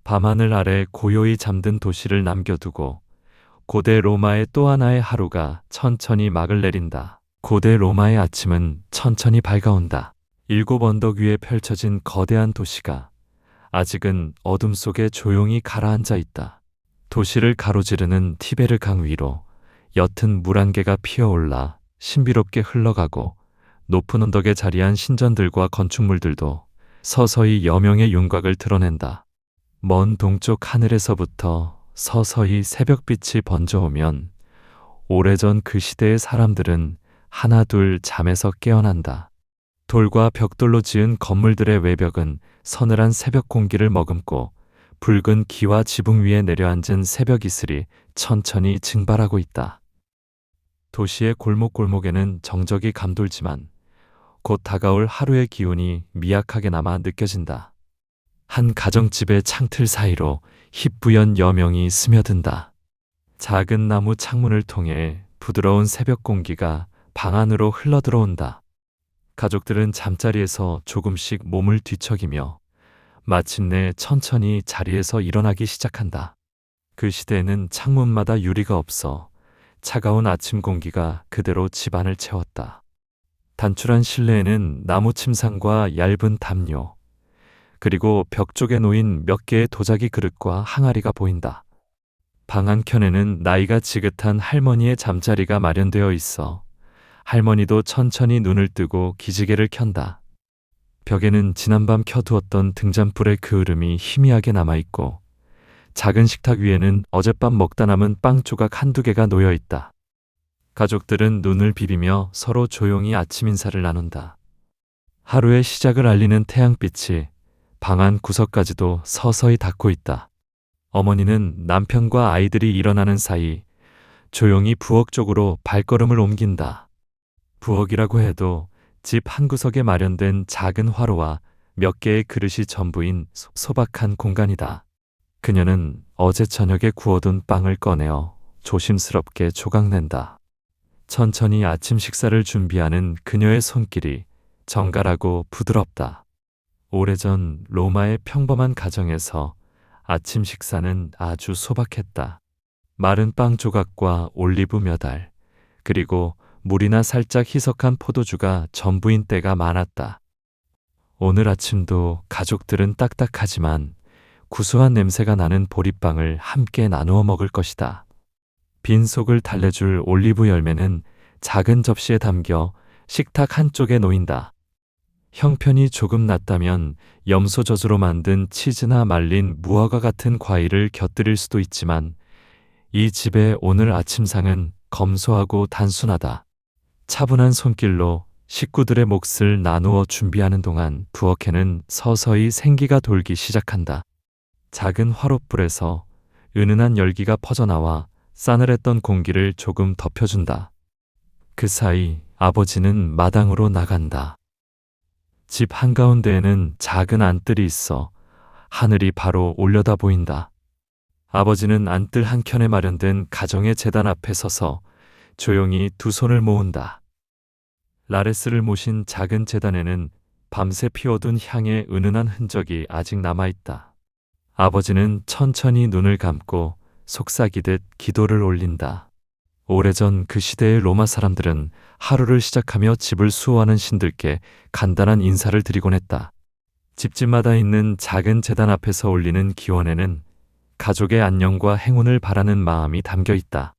밤하늘 아래 고요히 잠든 도시를 남겨두고 고대 로마의 또 하나의 하루가 천천히 막을 내린다. 고대 로마의 아침은 천천히 밝아온다. 7 언덕 위에 펼쳐진 거대한 도시가 아직은 어둠 속에 조용히 가라앉아 있다. 도시를 가로지르는 티베르 강 위로 옅은 물 한 개가 피어올라 신비롭게 흘러가고 높은 언덕에 자리한 신전들과 건축물들도 서서히 여명의 윤곽을 드러낸다. 먼 동쪽 하늘에서부터 서서히 새벽빛이 번져오면 오래전 그 시대의 사람들은 하나둘 잠에서 깨어난다. 돌과 벽돌로 지은 건물들의 외벽은 서늘한 새벽 공기를 머금고 붉은 기와 지붕 위에 내려앉은 새벽 이슬이 천천히 증발하고 있다. 도시의 골목골목에는 정적이 감돌지만 곧 다가올 하루의 기운이 미약하게 남아 느껴진다. 한 가정집의 창틀 사이로 희뿌연 여명이 스며든다. 작은 나무 창문을 통해 부드러운 새벽 공기가 방 안으로 흘러들어온다. 가족들은 잠자리에서 조금씩 몸을 뒤척이며 마침내 천천히 자리에서 일어나기 시작한다. 그 시대에는 창문마다 유리가 없어 차가운 아침 공기가 그대로 집안을 채웠다. 단출한 실내에는 나무 침상과 얇은 담요, 그리고 벽 쪽에 놓인 몇 개의 도자기 그릇과 항아리가 보인다. 방 한켠에는 나이가 지긋한 할머니의 잠자리가 마련되어 있어 할머니도 천천히 눈을 뜨고 기지개를 켠다. 벽에는 지난밤 켜두었던 등잔불의 그을음이 희미하게 남아있고 작은 식탁 위에는 어젯밤 먹다 남은 빵 조각 한두 개가 놓여있다. 가족들은 눈을 비비며 서로 조용히 아침 인사를 나눈다. 하루의 시작을 알리는 태양빛이 방 안 구석까지도 서서히 닿고 있다. 어머니는 남편과 아이들이 일어나는 사이 조용히 부엌 쪽으로 발걸음을 옮긴다. 부엌이라고 해도 집 한구석에 마련된 작은 화로와 몇 개의 그릇이 전부인 소박한 공간이다. 그녀는 어제 저녁에 구워둔 빵을 꺼내어 조심스럽게 조각낸다. 천천히 아침 식사를 준비하는 그녀의 손길이 정갈하고 부드럽다. 오래전 로마의 평범한 가정에서 아침 식사는 아주 소박했다. 마른 빵 조각과 올리브 몇 알, 그리고 물이나 살짝 희석한 포도주가 전부인 때가 많았다. 오늘 아침도 가족들은 딱딱하지만 구수한 냄새가 나는 보리빵을 함께 나누어 먹을 것이다. 빈 속을 달래줄 올리브 열매는 작은 접시에 담겨 식탁 한쪽에 놓인다. 형편이 조금 낮다면 염소젖으로 만든 치즈나 말린 무화과 같은 과일을 곁들일 수도 있지만 이 집의 오늘 아침상은 검소하고 단순하다. 차분한 손길로 식구들의 몫을 나누어 준비하는 동안 부엌에는 서서히 생기가 돌기 시작한다. 작은 화롯불에서 은은한 열기가 퍼져나와 싸늘했던 공기를 조금 덮여준다. 그 사이 아버지는 마당으로 나간다. 집 한가운데에는 작은 안뜰이 있어 하늘이 바로 올려다 보인다. 아버지는 안뜰 한켠에 마련된 가정의 제단 앞에 서서 조용히 두 손을 모은다. 라레스를 모신 작은 제단에는 밤새 피워둔 향의 은은한 흔적이 아직 남아있다. 아버지는 천천히 눈을 감고 속삭이듯 기도를 올린다. 오래전 그 시대의 로마 사람들은 하루를 시작하며 집을 수호하는 신들께 간단한 인사를 드리곤 했다. 집집마다 있는 작은 제단 앞에서 올리는 기원에는 가족의 안녕과 행운을 바라는 마음이 담겨 있다.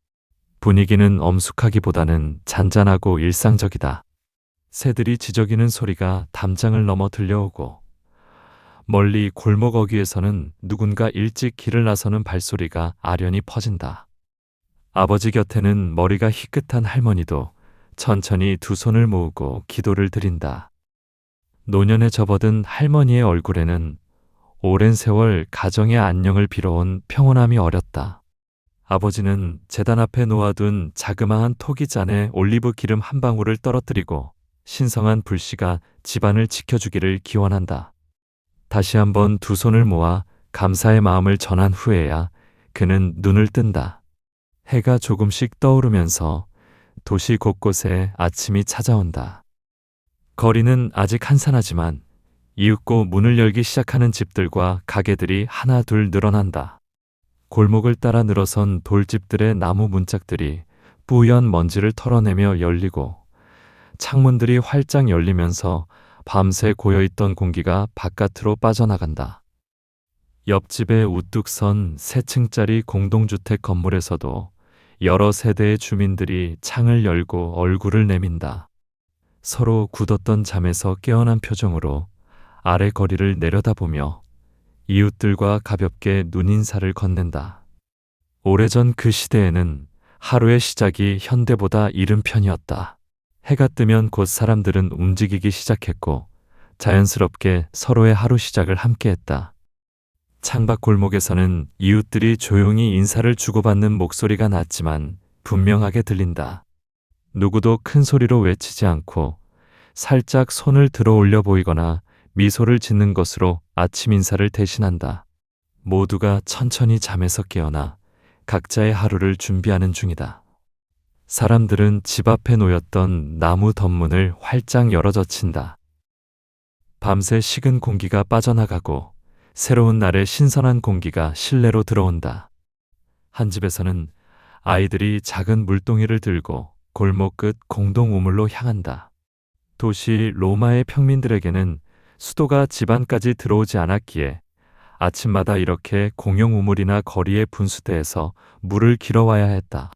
분위기는 엄숙하기보다는 잔잔하고 일상적이다. 새들이 지저귀는 소리가 담장을 넘어 들려오고 멀리 골목 어귀에서는 누군가 일찍 길을 나서는 발소리가 아련히 퍼진다. 아버지 곁에는 머리가 희끗한 할머니도 천천히 두 손을 모으고 기도를 드린다. 노년에 접어든 할머니의 얼굴에는 오랜 세월 가정의 안녕을 빌어온 평온함이 어렸다. 아버지는 제단 앞에 놓아둔 자그마한 토기잔에 올리브 기름 한 방울을 떨어뜨리고 신성한 불씨가 집안을 지켜주기를 기원한다. 다시 한번 두 손을 모아 감사의 마음을 전한 후에야 그는 눈을 뜬다. 해가 조금씩 떠오르면서 도시 곳곳에 아침이 찾아온다. 거리는 아직 한산하지만 이윽고 문을 열기 시작하는 집들과 가게들이 하나 둘 늘어난다. 골목을 따라 늘어선 돌집들의 나무 문짝들이 뿌연 먼지를 털어내며 열리고 창문들이 활짝 열리면서 밤새 고여있던 공기가 바깥으로 빠져나간다. 옆집에 우뚝 선 세 층짜리 공동주택 건물에서도 여러 세대의 주민들이 창을 열고 얼굴을 내민다. 서로 굳었던 잠에서 깨어난 표정으로 아래 거리를 내려다보며 이웃들과 가볍게 눈인사를 건넨다. 오래전 그 시대에는 하루의 시작이 현대보다 이른 편이었다. 해가 뜨면 곧 사람들은 움직이기 시작했고 자연스럽게 서로의 하루 시작을 함께했다. 창밖 골목에서는 이웃들이 조용히 인사를 주고받는 목소리가 났지만 분명하게 들린다. 누구도 큰 소리로 외치지 않고 살짝 손을 들어 올려 보이거나 미소를 짓는 것으로 아침 인사를 대신한다. 모두가 천천히 잠에서 깨어나 각자의 하루를 준비하는 중이다. 사람들은 집 앞에 놓였던 나무 덧문을 활짝 열어젖힌다. 밤새 식은 공기가 빠져나가고 새로운 날의 신선한 공기가 실내로 들어온다. 한 집에서는 아이들이 작은 물동이를 들고 골목 끝 공동 우물로 향한다. 도시 로마의 평민들에게는 수도가 집안까지 들어오지 않았기에 아침마다 이렇게 공용 우물이나 거리의 분수대에서 물을 길어와야 했다.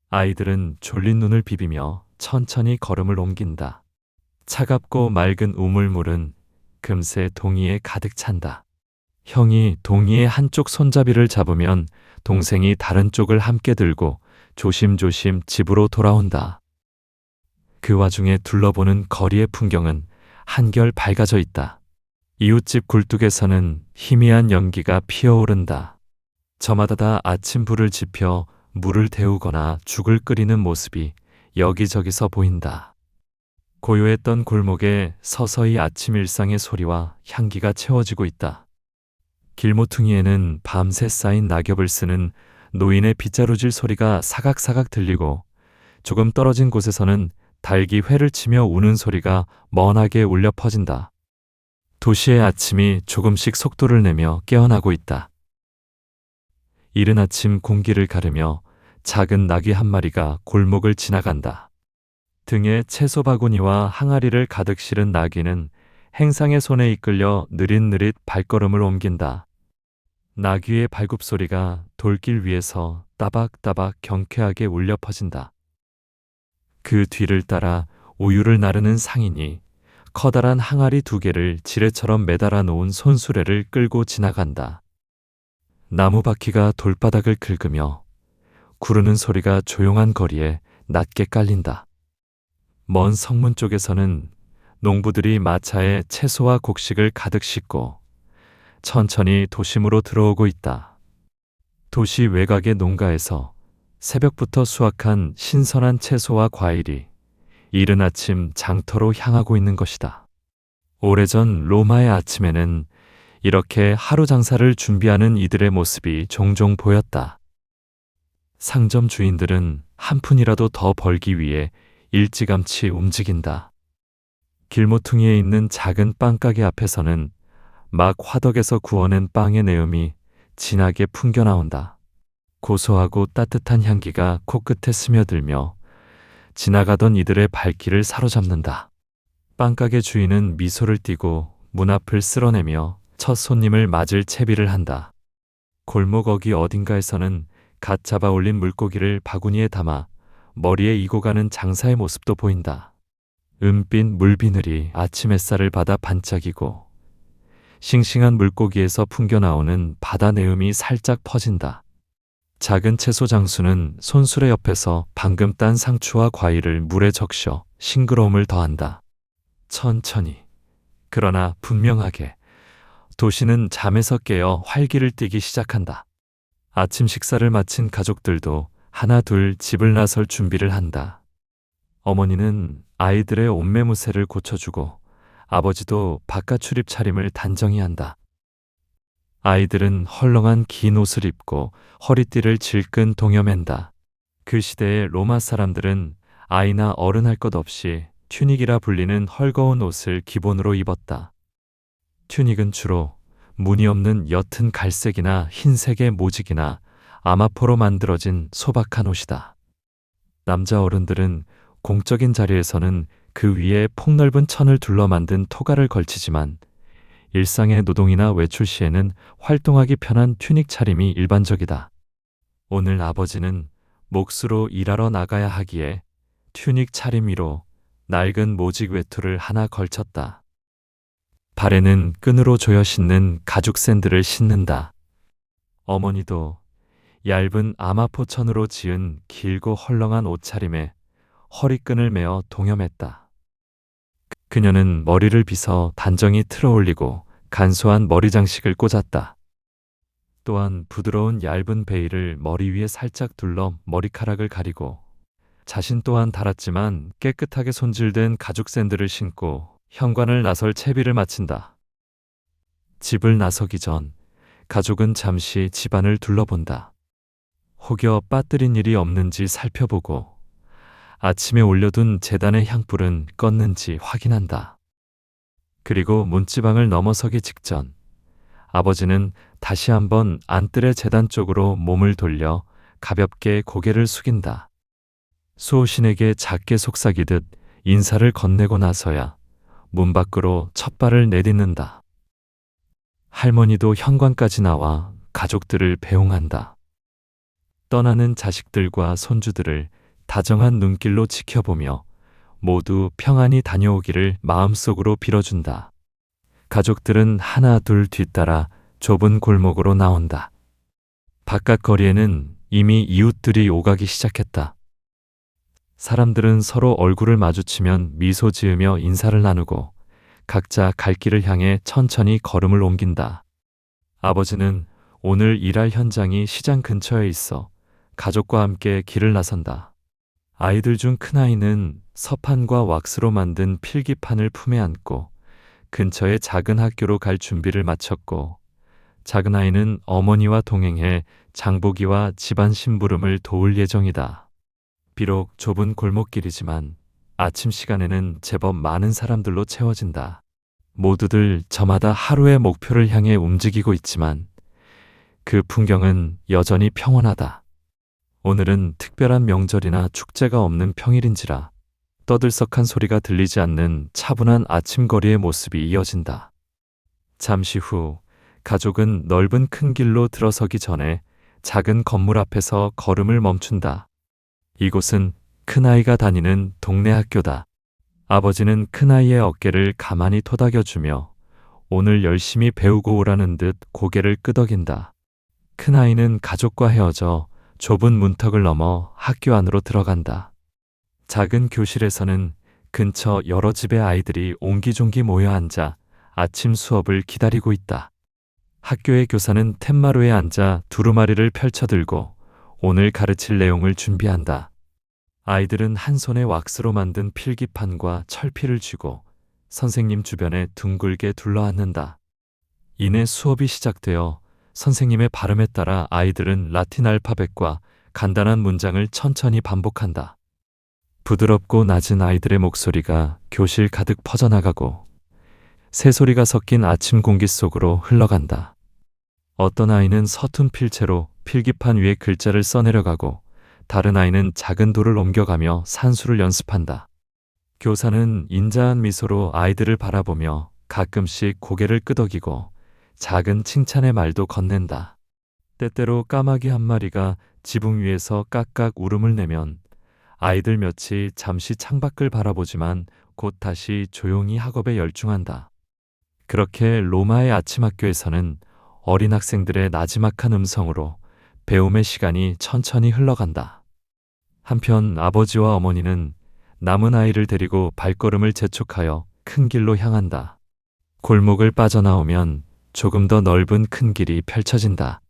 아이들은 졸린 눈을 비비며 천천히 걸음을 옮긴다. 차갑고 맑은 우물물은 금세 동이에 가득 찬다. 형이 동이의 한쪽 손잡이를 잡으면 동생이 다른 쪽을 함께 들고 조심조심 집으로 돌아온다. 그 와중에 둘러보는 거리의 풍경은 한결 밝아져 있다. 이웃집 굴뚝에서는 희미한 연기가 피어오른다. 저마다 다 아침 불을 지펴 물을 데우거나 죽을 끓이는 모습이 여기저기서 보인다. 고요했던 골목에 서서히 아침 일상의 소리와 향기가 채워지고 있다. 길모퉁이에는 밤새 쌓인 낙엽을 쓰는 노인의 빗자루질 소리가 사각사각 들리고 조금 떨어진 곳에서는 닭이 회를 치며 우는 소리가 먼하게 울려 퍼진다. 도시의 아침이 조금씩 속도를 내며 깨어나고 있다. 이른 아침 공기를 가르며 작은 나귀 한 마리가 골목을 지나간다. 등에 채소 바구니와 항아리를 가득 실은 나귀는 행상의 손에 이끌려 느릿느릿 발걸음을 옮긴다. 나귀의 발굽소리가 돌길 위에서 따박따박 경쾌하게 울려 퍼진다. 그 뒤를 따라 우유를 나르는 상인이 커다란 항아리 2개를 지뢰처럼 매달아 놓은 손수레를 끌고 지나간다. 나무바퀴가 돌바닥을 긁으며 구르는 소리가 조용한 거리에 낮게 깔린다. 먼 성문 쪽에서는 농부들이 마차에 채소와 곡식을 가득 싣고 천천히 도심으로 들어오고 있다. 도시 외곽의 농가에서 새벽부터 수확한 신선한 채소와 과일이 이른 아침 장터로 향하고 있는 것이다. 오래전 로마의 아침에는 이렇게 하루 장사를 준비하는 이들의 모습이 종종 보였다. 상점 주인들은 한 푼이라도 더 벌기 위해 일찌감치 움직인다. 길모퉁이에 있는 작은 빵가게 앞에서는 막 화덕에서 구워낸 빵의 내음이 진하게 풍겨나온다. 고소하고 따뜻한 향기가 코끝에 스며들며 지나가던 이들의 발길을 사로잡는다. 빵가게 주인은 미소를 띠고 문 앞을 쓸어내며 첫 손님을 맞을 채비를 한다. 골목 어귀 어딘가에서는 갓 잡아 올린 물고기를 바구니에 담아 머리에 이고 가는 장사의 모습도 보인다. 은빛 물비늘이 아침 햇살을 받아 반짝이고 싱싱한 물고기에서 풍겨나오는 바다 내음이 살짝 퍼진다. 작은 채소 장수는 손수레 옆에서 방금 딴 상추와 과일을 물에 적셔 싱그러움을 더한다. 천천히, 그러나 분명하게 도시는 잠에서 깨어 활기를 띠기 시작한다. 아침 식사를 마친 가족들도 하나 둘 집을 나설 준비를 한다. 어머니는 아이들의 옷매무새를 고쳐주고 아버지도 바깥 출입 차림을 단정히 한다. 아이들은 헐렁한 긴 옷을 입고 허리띠를 질끈 동여맨다. 그 시대의 로마 사람들은 아이나 어른 할 것 없이 튜닉이라 불리는 헐거운 옷을 기본으로 입었다. 튜닉은 주로 무늬 없는 옅은 갈색이나 흰색의 모직이나 아마포로 만들어진 소박한 옷이다. 남자 어른들은 공적인 자리에서는 그 위에 폭넓은 천을 둘러 만든 토가를 걸치지만 일상의 노동이나 외출 시에는 활동하기 편한 튜닉 차림이 일반적이다. 오늘 아버지는 몫으로 일하러 나가야 하기에 튜닉 차림 위로 낡은 모직 외투를 하나 걸쳤다. 발에는 끈으로 조여 신는 가죽 샌들을 신는다. 어머니도 얇은 아마포천으로 지은 길고 헐렁한 옷차림에 허리끈을 매어 동여맸다. 그녀는 머리를 빗어 단정히 틀어 올리고 간소한 머리 장식을 꽂았다. 또한 부드러운 얇은 베일을 머리 위에 살짝 둘러 머리카락을 가리고 자신 또한 달았지만 깨끗하게 손질된 가죽 샌들을 신고 현관을 나설 채비를 마친다. 집을 나서기 전 가족은 잠시 집안을 둘러본다. 혹여 빠뜨린 일이 없는지 살펴보고 아침에 올려둔 제단의 향불은 껐는지 확인한다. 그리고 문지방을 넘어서기 직전 아버지는 다시 한번 안뜰의 제단 쪽으로 몸을 돌려 가볍게 고개를 숙인다. 수호신에게 작게 속삭이듯 인사를 건네고 나서야 문 밖으로 첫 발을 내딛는다. 할머니도 현관까지 나와 가족들을 배웅한다. 떠나는 자식들과 손주들을 다정한 눈길로 지켜보며 모두 평안히 다녀오기를 마음속으로 빌어준다. 가족들은 하나 둘 뒤따라 좁은 골목으로 나온다. 바깥 거리에는 이미 이웃들이 오가기 시작했다. 사람들은 서로 얼굴을 마주치면 미소 지으며 인사를 나누고 각자 갈 길을 향해 천천히 걸음을 옮긴다. 아버지는 오늘 일할 현장이 시장 근처에 있어 가족과 함께 길을 나선다. 아이들 중 큰아이는 서판과 왁스로 만든 필기판을 품에 안고 근처의 작은 학교로 갈 준비를 마쳤고 작은아이는 어머니와 동행해 장보기와 집안 심부름을 도울 예정이다. 비록 좁은 골목길이지만 아침 시간에는 제법 많은 사람들로 채워진다. 모두들 저마다 하루의 목표를 향해 움직이고 있지만 그 풍경은 여전히 평온하다. 오늘은 특별한 명절이나 축제가 없는 평일인지라 떠들썩한 소리가 들리지 않는 차분한 아침거리의 모습이 이어진다. 잠시 후 가족은 넓은 큰 길로 들어서기 전에 작은 건물 앞에서 걸음을 멈춘다. 이곳은 큰아이가 다니는 동네 학교다. 아버지는 큰아이의 어깨를 가만히 토닥여주며 오늘 열심히 배우고 오라는 듯 고개를 끄덕인다. 큰아이는 가족과 헤어져 좁은 문턱을 넘어 학교 안으로 들어간다. 작은 교실에서는 근처 여러 집의 아이들이 옹기종기 모여 앉아 아침 수업을 기다리고 있다. 학교의 교사는 툇마루에 앉아 두루마리를 펼쳐들고 오늘 가르칠 내용을 준비한다. 아이들은 한 손에 왁스로 만든 필기판과 철필을 쥐고 선생님 주변에 둥글게 둘러앉는다. 이내 수업이 시작되어 선생님의 발음에 따라 아이들은 라틴 알파벳과 간단한 문장을 천천히 반복한다. 부드럽고 낮은 아이들의 목소리가 교실 가득 퍼져나가고 새소리가 섞인 아침 공기 속으로 흘러간다. 어떤 아이는 서툰 필체로 필기판 위에 글자를 써내려가고 다른 아이는 작은 돌을 옮겨가며 산수를 연습한다. 교사는 인자한 미소로 아이들을 바라보며 가끔씩 고개를 끄덕이고 작은 칭찬의 말도 건넨다. 때때로 까마귀 한 마리가 지붕 위에서 깍깍 울음을 내면 아이들 몇이 잠시 창밖을 바라보지만 곧 다시 조용히 학업에 열중한다. 그렇게 로마의 아침 학교에서는 어린 학생들의 나지막한 음성으로 배움의 시간이 천천히 흘러간다. 한편 아버지와 어머니는 남은 아이를 데리고 발걸음을 재촉하여 큰 길로 향한다. 골목을 빠져나오면 조금 더 넓은 큰 길이 펼쳐진다.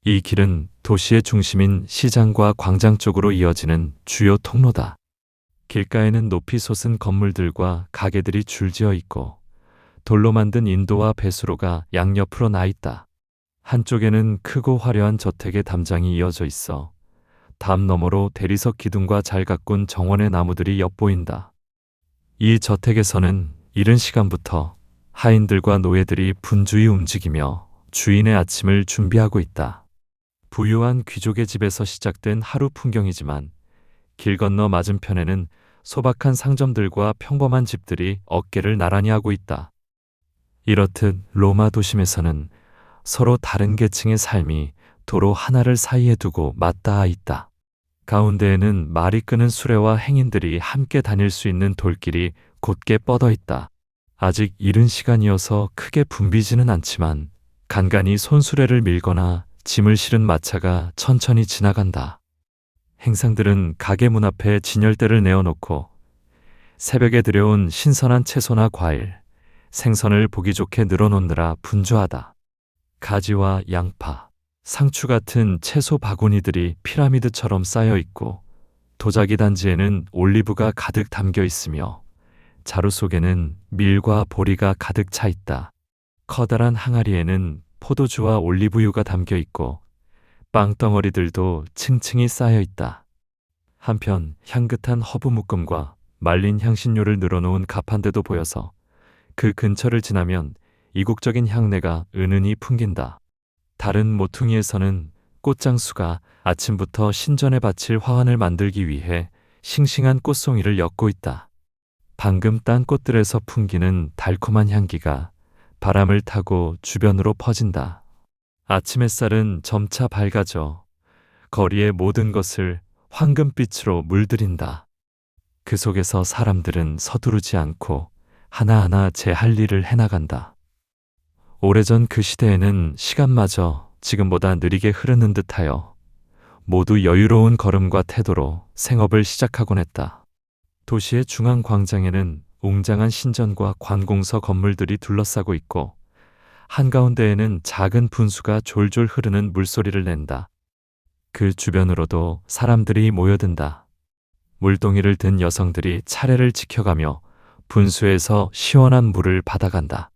이 길은 도시의 중심인 시장과 광장 쪽으로 이어지는 주요 통로다. 길가에는 높이 솟은 건물들과 가게들이 줄지어 있고 돌로 만든 인도와 배수로가 양옆으로 나 있다. 한쪽에는 크고 화려한 저택의 담장이 이어져 있어 담 너머로 대리석 기둥과 잘 가꾼 정원의 나무들이 엿보인다. 이 저택에서는 이른 시간부터 하인들과 노예들이 분주히 움직이며 주인의 아침을 준비하고 있다. 부유한 귀족의 집에서 시작된 하루 풍경이지만 길 건너 맞은편에는 소박한 상점들과 평범한 집들이 어깨를 나란히 하고 있다. 이렇듯 로마 도심에서는 서로 다른 계층의 삶이 도로 하나를 사이에 두고 맞닿아 있다. 가운데에는 말이 끄는 수레와 행인들이 함께 다닐 수 있는 돌길이 곧게 뻗어 있다. 아직 이른 시간이어서 크게 붐비지는 않지만 간간히 손수레를 밀거나 짐을 실은 마차가 천천히 지나간다. 행상들은 가게 문 앞에 진열대를 내어놓고 새벽에 들여온 신선한 채소나 과일, 생선을 보기 좋게 늘어놓느라 분주하다. 가지와 양파, 상추 같은 채소 바구니들이 피라미드처럼 쌓여 있고 도자기 단지에는 올리브가 가득 담겨 있으며 자루 속에는 밀과 보리가 가득 차 있다. 커다란 항아리에는 포도주와 올리브유가 담겨 있고 빵덩어리들도 층층이 쌓여 있다. 한편 향긋한 허브 묶음과 말린 향신료를 늘어놓은 가판대도 보여서 그 근처를 지나면 이국적인 향내가 은은히 풍긴다. 다른 모퉁이에서는 꽃장수가 아침부터 신전에 바칠 화환을 만들기 위해 싱싱한 꽃송이를 엮고 있다. 방금 딴 꽃들에서 풍기는 달콤한 향기가 바람을 타고 주변으로 퍼진다. 아침 햇살은 점차 밝아져 거리의 모든 것을 황금빛으로 물들인다. 그 속에서 사람들은 서두르지 않고 하나하나 제 할 일을 해나간다. 오래전 그 시대에는 시간마저 지금보다 느리게 흐르는 듯하여 모두 여유로운 걸음과 태도로 생업을 시작하곤 했다. 도시의 중앙 광장에는 웅장한 신전과 관공서 건물들이 둘러싸고 있고 한가운데에는 작은 분수가 졸졸 흐르는 물소리를 낸다. 그 주변으로도 사람들이 모여든다. 물동이를 든 여성들이 차례를 지켜가며 분수에서 시원한 물을 받아간다.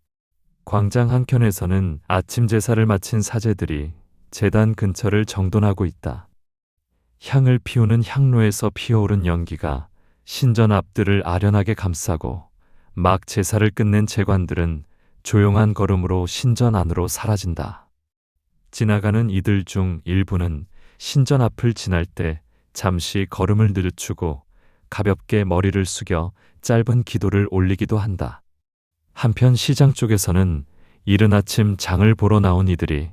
광장 한켠에서는 아침 제사를 마친 사제들이 제단 근처를 정돈하고 있다. 향을 피우는 향로에서 피어오른 연기가 신전 앞들을 아련하게 감싸고 막 제사를 끝낸 제관들은 조용한 걸음으로 신전 안으로 사라진다. 지나가는 이들 중 일부는 신전 앞을 지날 때 잠시 걸음을 늦추고 가볍게 머리를 숙여 짧은 기도를 올리기도 한다. 한편 시장 쪽에서는 이른 아침 장을 보러 나온 이들이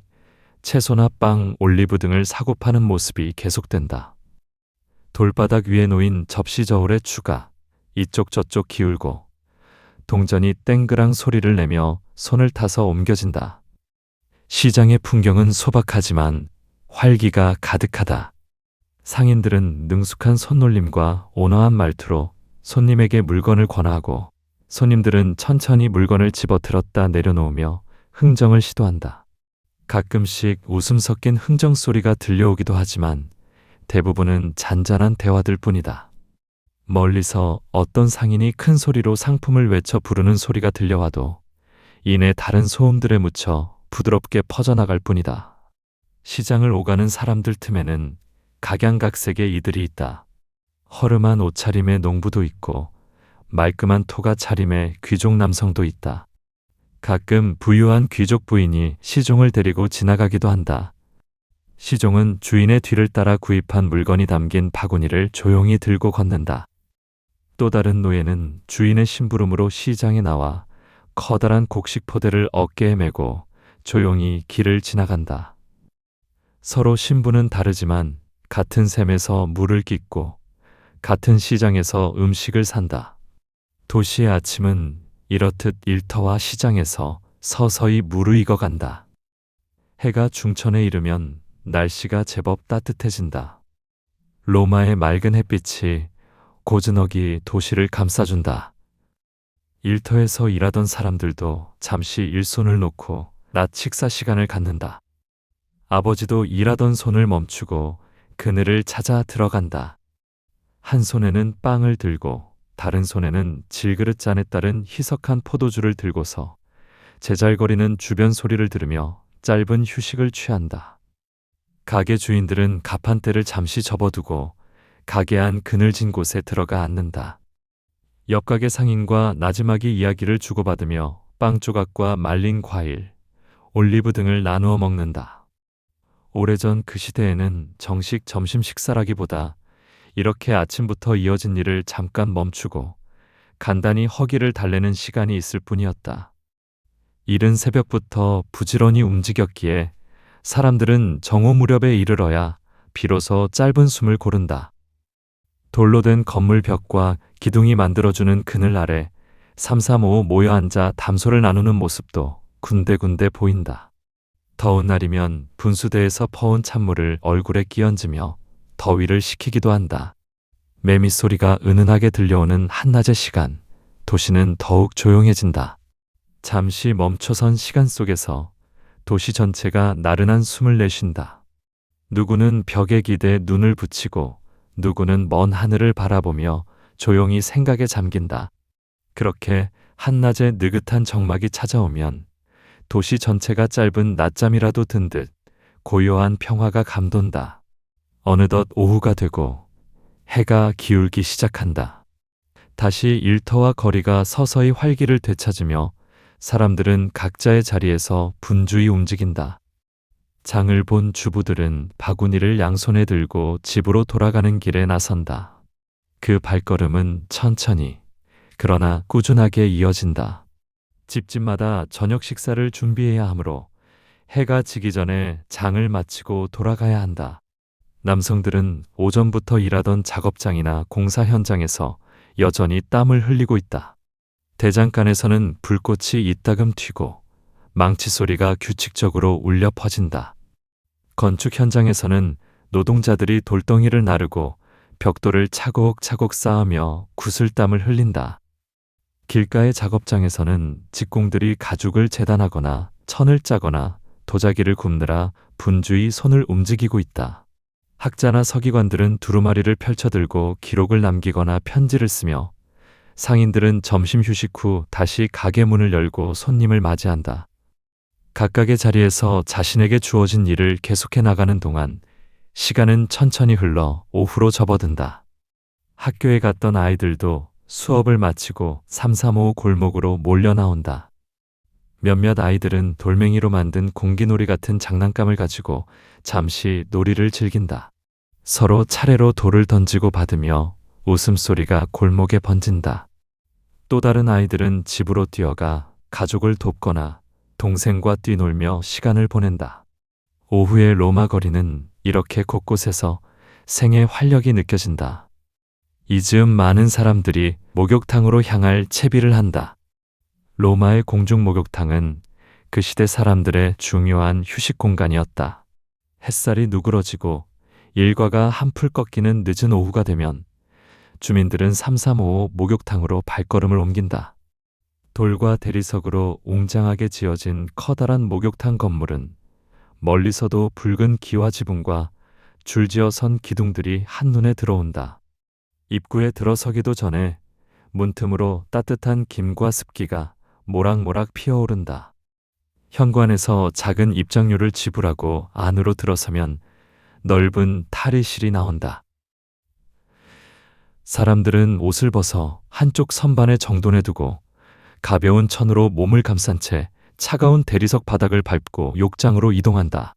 채소나 빵, 올리브 등을 사고 파는 모습이 계속된다. 돌바닥 위에 놓인 접시 저울의 추가, 이쪽 저쪽 기울고 동전이 땡그랑 소리를 내며 손을 타서 옮겨진다. 시장의 풍경은 소박하지만 활기가 가득하다. 상인들은 능숙한 손놀림과 온화한 말투로 손님에게 물건을 권하고 손님들은 천천히 물건을 집어들었다 내려놓으며 흥정을 시도한다. 가끔씩 웃음 섞인 흥정 소리가 들려오기도 하지만 대부분은 잔잔한 대화들 뿐이다. 멀리서 어떤 상인이 큰 소리로 상품을 외쳐 부르는 소리가 들려와도 이내 다른 소음들에 묻혀 부드럽게 퍼져나갈 뿐이다. 시장을 오가는 사람들 틈에는 각양각색의 이들이 있다. 허름한 옷차림의 농부도 있고 말끔한 토가 차림의 귀족 남성도 있다. 가끔 부유한 귀족 부인이 시종을 데리고 지나가기도 한다. 시종은 주인의 뒤를 따라 구입한 물건이 담긴 바구니를 조용히 들고 걷는다. 또 다른 노예는 주인의 심부름으로 시장에 나와 커다란 곡식 포대를 어깨에 메고 조용히 길을 지나간다. 서로 신분은 다르지만 같은 샘에서 물을 깃고 같은 시장에서 음식을 산다. 도시의 아침은 이렇듯 일터와 시장에서 서서히 무르익어 간다. 해가 중천에 이르면 날씨가 제법 따뜻해진다. 로마의 맑은 햇빛이 고즈넉이 도시를 감싸준다. 일터에서 일하던 사람들도 잠시 일손을 놓고 낮 식사 시간을 갖는다. 아버지도 일하던 손을 멈추고 그늘을 찾아 들어간다. 한 손에는 빵을 들고 다른 손에는 질그릇 잔에 따른 희석한 포도주를 들고서 제잘거리는 주변 소리를 들으며 짧은 휴식을 취한다. 가게 주인들은 가판대를 잠시 접어두고 가게 안 그늘진 곳에 들어가 앉는다. 옆 가게 상인과 나지막이 이야기를 주고받으며 빵 조각과 말린 과일, 올리브 등을 나누어 먹는다. 오래전 그 시대에는 정식 점심 식사라기보다 이렇게 아침부터 이어진 일을 잠깐 멈추고 간단히 허기를 달래는 시간이 있을 뿐이었다. 이른 새벽부터 부지런히 움직였기에 사람들은 정오 무렵에 이르러야 비로소 짧은 숨을 고른다. 돌로 된 건물 벽과 기둥이 만들어주는 그늘 아래 삼삼오오 모여 앉아 담소를 나누는 모습도 군데군데 보인다. 더운 날이면 분수대에서 퍼온 찬물을 얼굴에 끼얹으며 더위를 식히기도 한다. 매미 소리가 은은하게 들려오는 한낮의 시간, 도시는 더욱 조용해진다. 잠시 멈춰선 시간 속에서 도시 전체가 나른한 숨을 내쉰다. 누구는 벽에 기대 눈을 붙이고 누구는 먼 하늘을 바라보며 조용히 생각에 잠긴다. 그렇게 한낮에 느긋한 정막이 찾아오면 도시 전체가 짧은 낮잠이라도 든 듯 고요한 평화가 감돈다. 어느덧 오후가 되고 해가 기울기 시작한다. 다시 일터와 거리가 서서히 활기를 되찾으며 사람들은 각자의 자리에서 분주히 움직인다. 장을 본 주부들은 바구니를 양손에 들고 집으로 돌아가는 길에 나선다. 그 발걸음은 천천히, 그러나 꾸준하게 이어진다. 집집마다 저녁 식사를 준비해야 하므로 해가 지기 전에 장을 마치고 돌아가야 한다. 남성들은 오전부터 일하던 작업장이나 공사 현장에서 여전히 땀을 흘리고 있다. 대장간에서는 불꽃이 이따금 튀고 망치 소리가 규칙적으로 울려 퍼진다. 건축 현장에서는 노동자들이 돌덩이를 나르고 벽돌을 차곡차곡 쌓으며 구슬땀을 흘린다. 길가의 작업장에서는 직공들이 가죽을 재단하거나 천을 짜거나 도자기를 굽느라 분주히 손을 움직이고 있다. 학자나 서기관들은 두루마리를 펼쳐들고 기록을 남기거나 편지를 쓰며 상인들은 점심 휴식 후 다시 가게 문을 열고 손님을 맞이한다. 각각의 자리에서 자신에게 주어진 일을 계속해 나가는 동안 시간은 천천히 흘러 오후로 접어든다. 학교에 갔던 아이들도 수업을 마치고 삼삼오오 골목으로 몰려 나온다. 몇몇 아이들은 돌멩이로 만든 공기놀이 같은 장난감을 가지고 잠시 놀이를 즐긴다. 서로 차례로 돌을 던지고 받으며 웃음소리가 골목에 번진다. 또 다른 아이들은 집으로 뛰어가 가족을 돕거나 동생과 뛰놀며 시간을 보낸다. 오후의 로마 거리는 이렇게 곳곳에서 생의 활력이 느껴진다. 이즈음 많은 사람들이 목욕탕으로 향할 채비를 한다. 로마의 공중 목욕탕은 그 시대 사람들의 중요한 휴식 공간이었다. 햇살이 누그러지고 일과가 한풀 꺾이는 늦은 오후가 되면 주민들은 삼삼오오 목욕탕으로 발걸음을 옮긴다. 돌과 대리석으로 웅장하게 지어진 커다란 목욕탕 건물은 멀리서도 붉은 기와 지붕과 줄지어 선 기둥들이 한눈에 들어온다. 입구에 들어서기도 전에 문틈으로 따뜻한 김과 습기가 모락모락 피어오른다. 현관에서 작은 입장료를 지불하고 안으로 들어서면 넓은 탈의실이 나온다. 사람들은 옷을 벗어 한쪽 선반에 정돈해 두고 가벼운 천으로 몸을 감싼 채 차가운 대리석 바닥을 밟고 욕장으로 이동한다.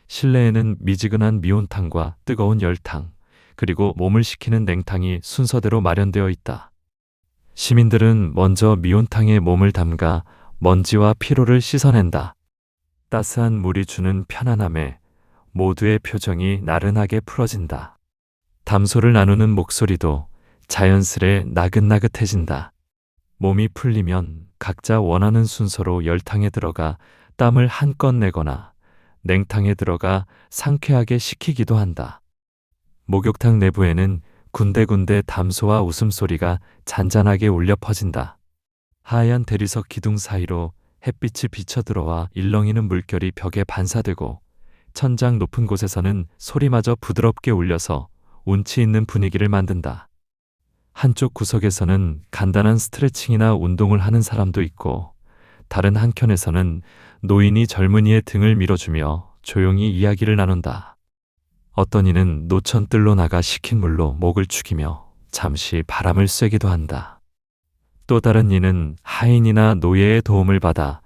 실내에는 미지근한 미온탕과 뜨거운 열탕, 그리고 몸을 식히는 냉탕이 순서대로 마련되어 있다. 시민들은 먼저 미온탕에 몸을 담가 먼지와 피로를 씻어낸다. 따스한 물이 주는 편안함에 모두의 표정이 나른하게 풀어진다. 담소를 나누는 목소리도 자연스레 나긋나긋해진다. 몸이 풀리면 각자 원하는 순서로 열탕에 들어가 땀을 한껏 내거나 냉탕에 들어가 상쾌하게 식히기도 한다. 목욕탕 내부에는 군데군데 담소와 웃음소리가 잔잔하게 울려 퍼진다. 하얀 대리석 기둥 사이로 햇빛이 비쳐들어와 일렁이는 물결이 벽에 반사되고 천장 높은 곳에서는 소리마저 부드럽게 울려서 운치 있는 분위기를 만든다. 한쪽 구석에서는 간단한 스트레칭이나 운동을 하는 사람도 있고 다른 한켠에서는 노인이 젊은이의 등을 밀어주며 조용히 이야기를 나눈다. 어떤 이는 노천뜰로 나가 식힌 물로 목을 축이며 잠시 바람을 쐬기도 한다. 또 다른 이는 하인이나 노예의 도움을 받아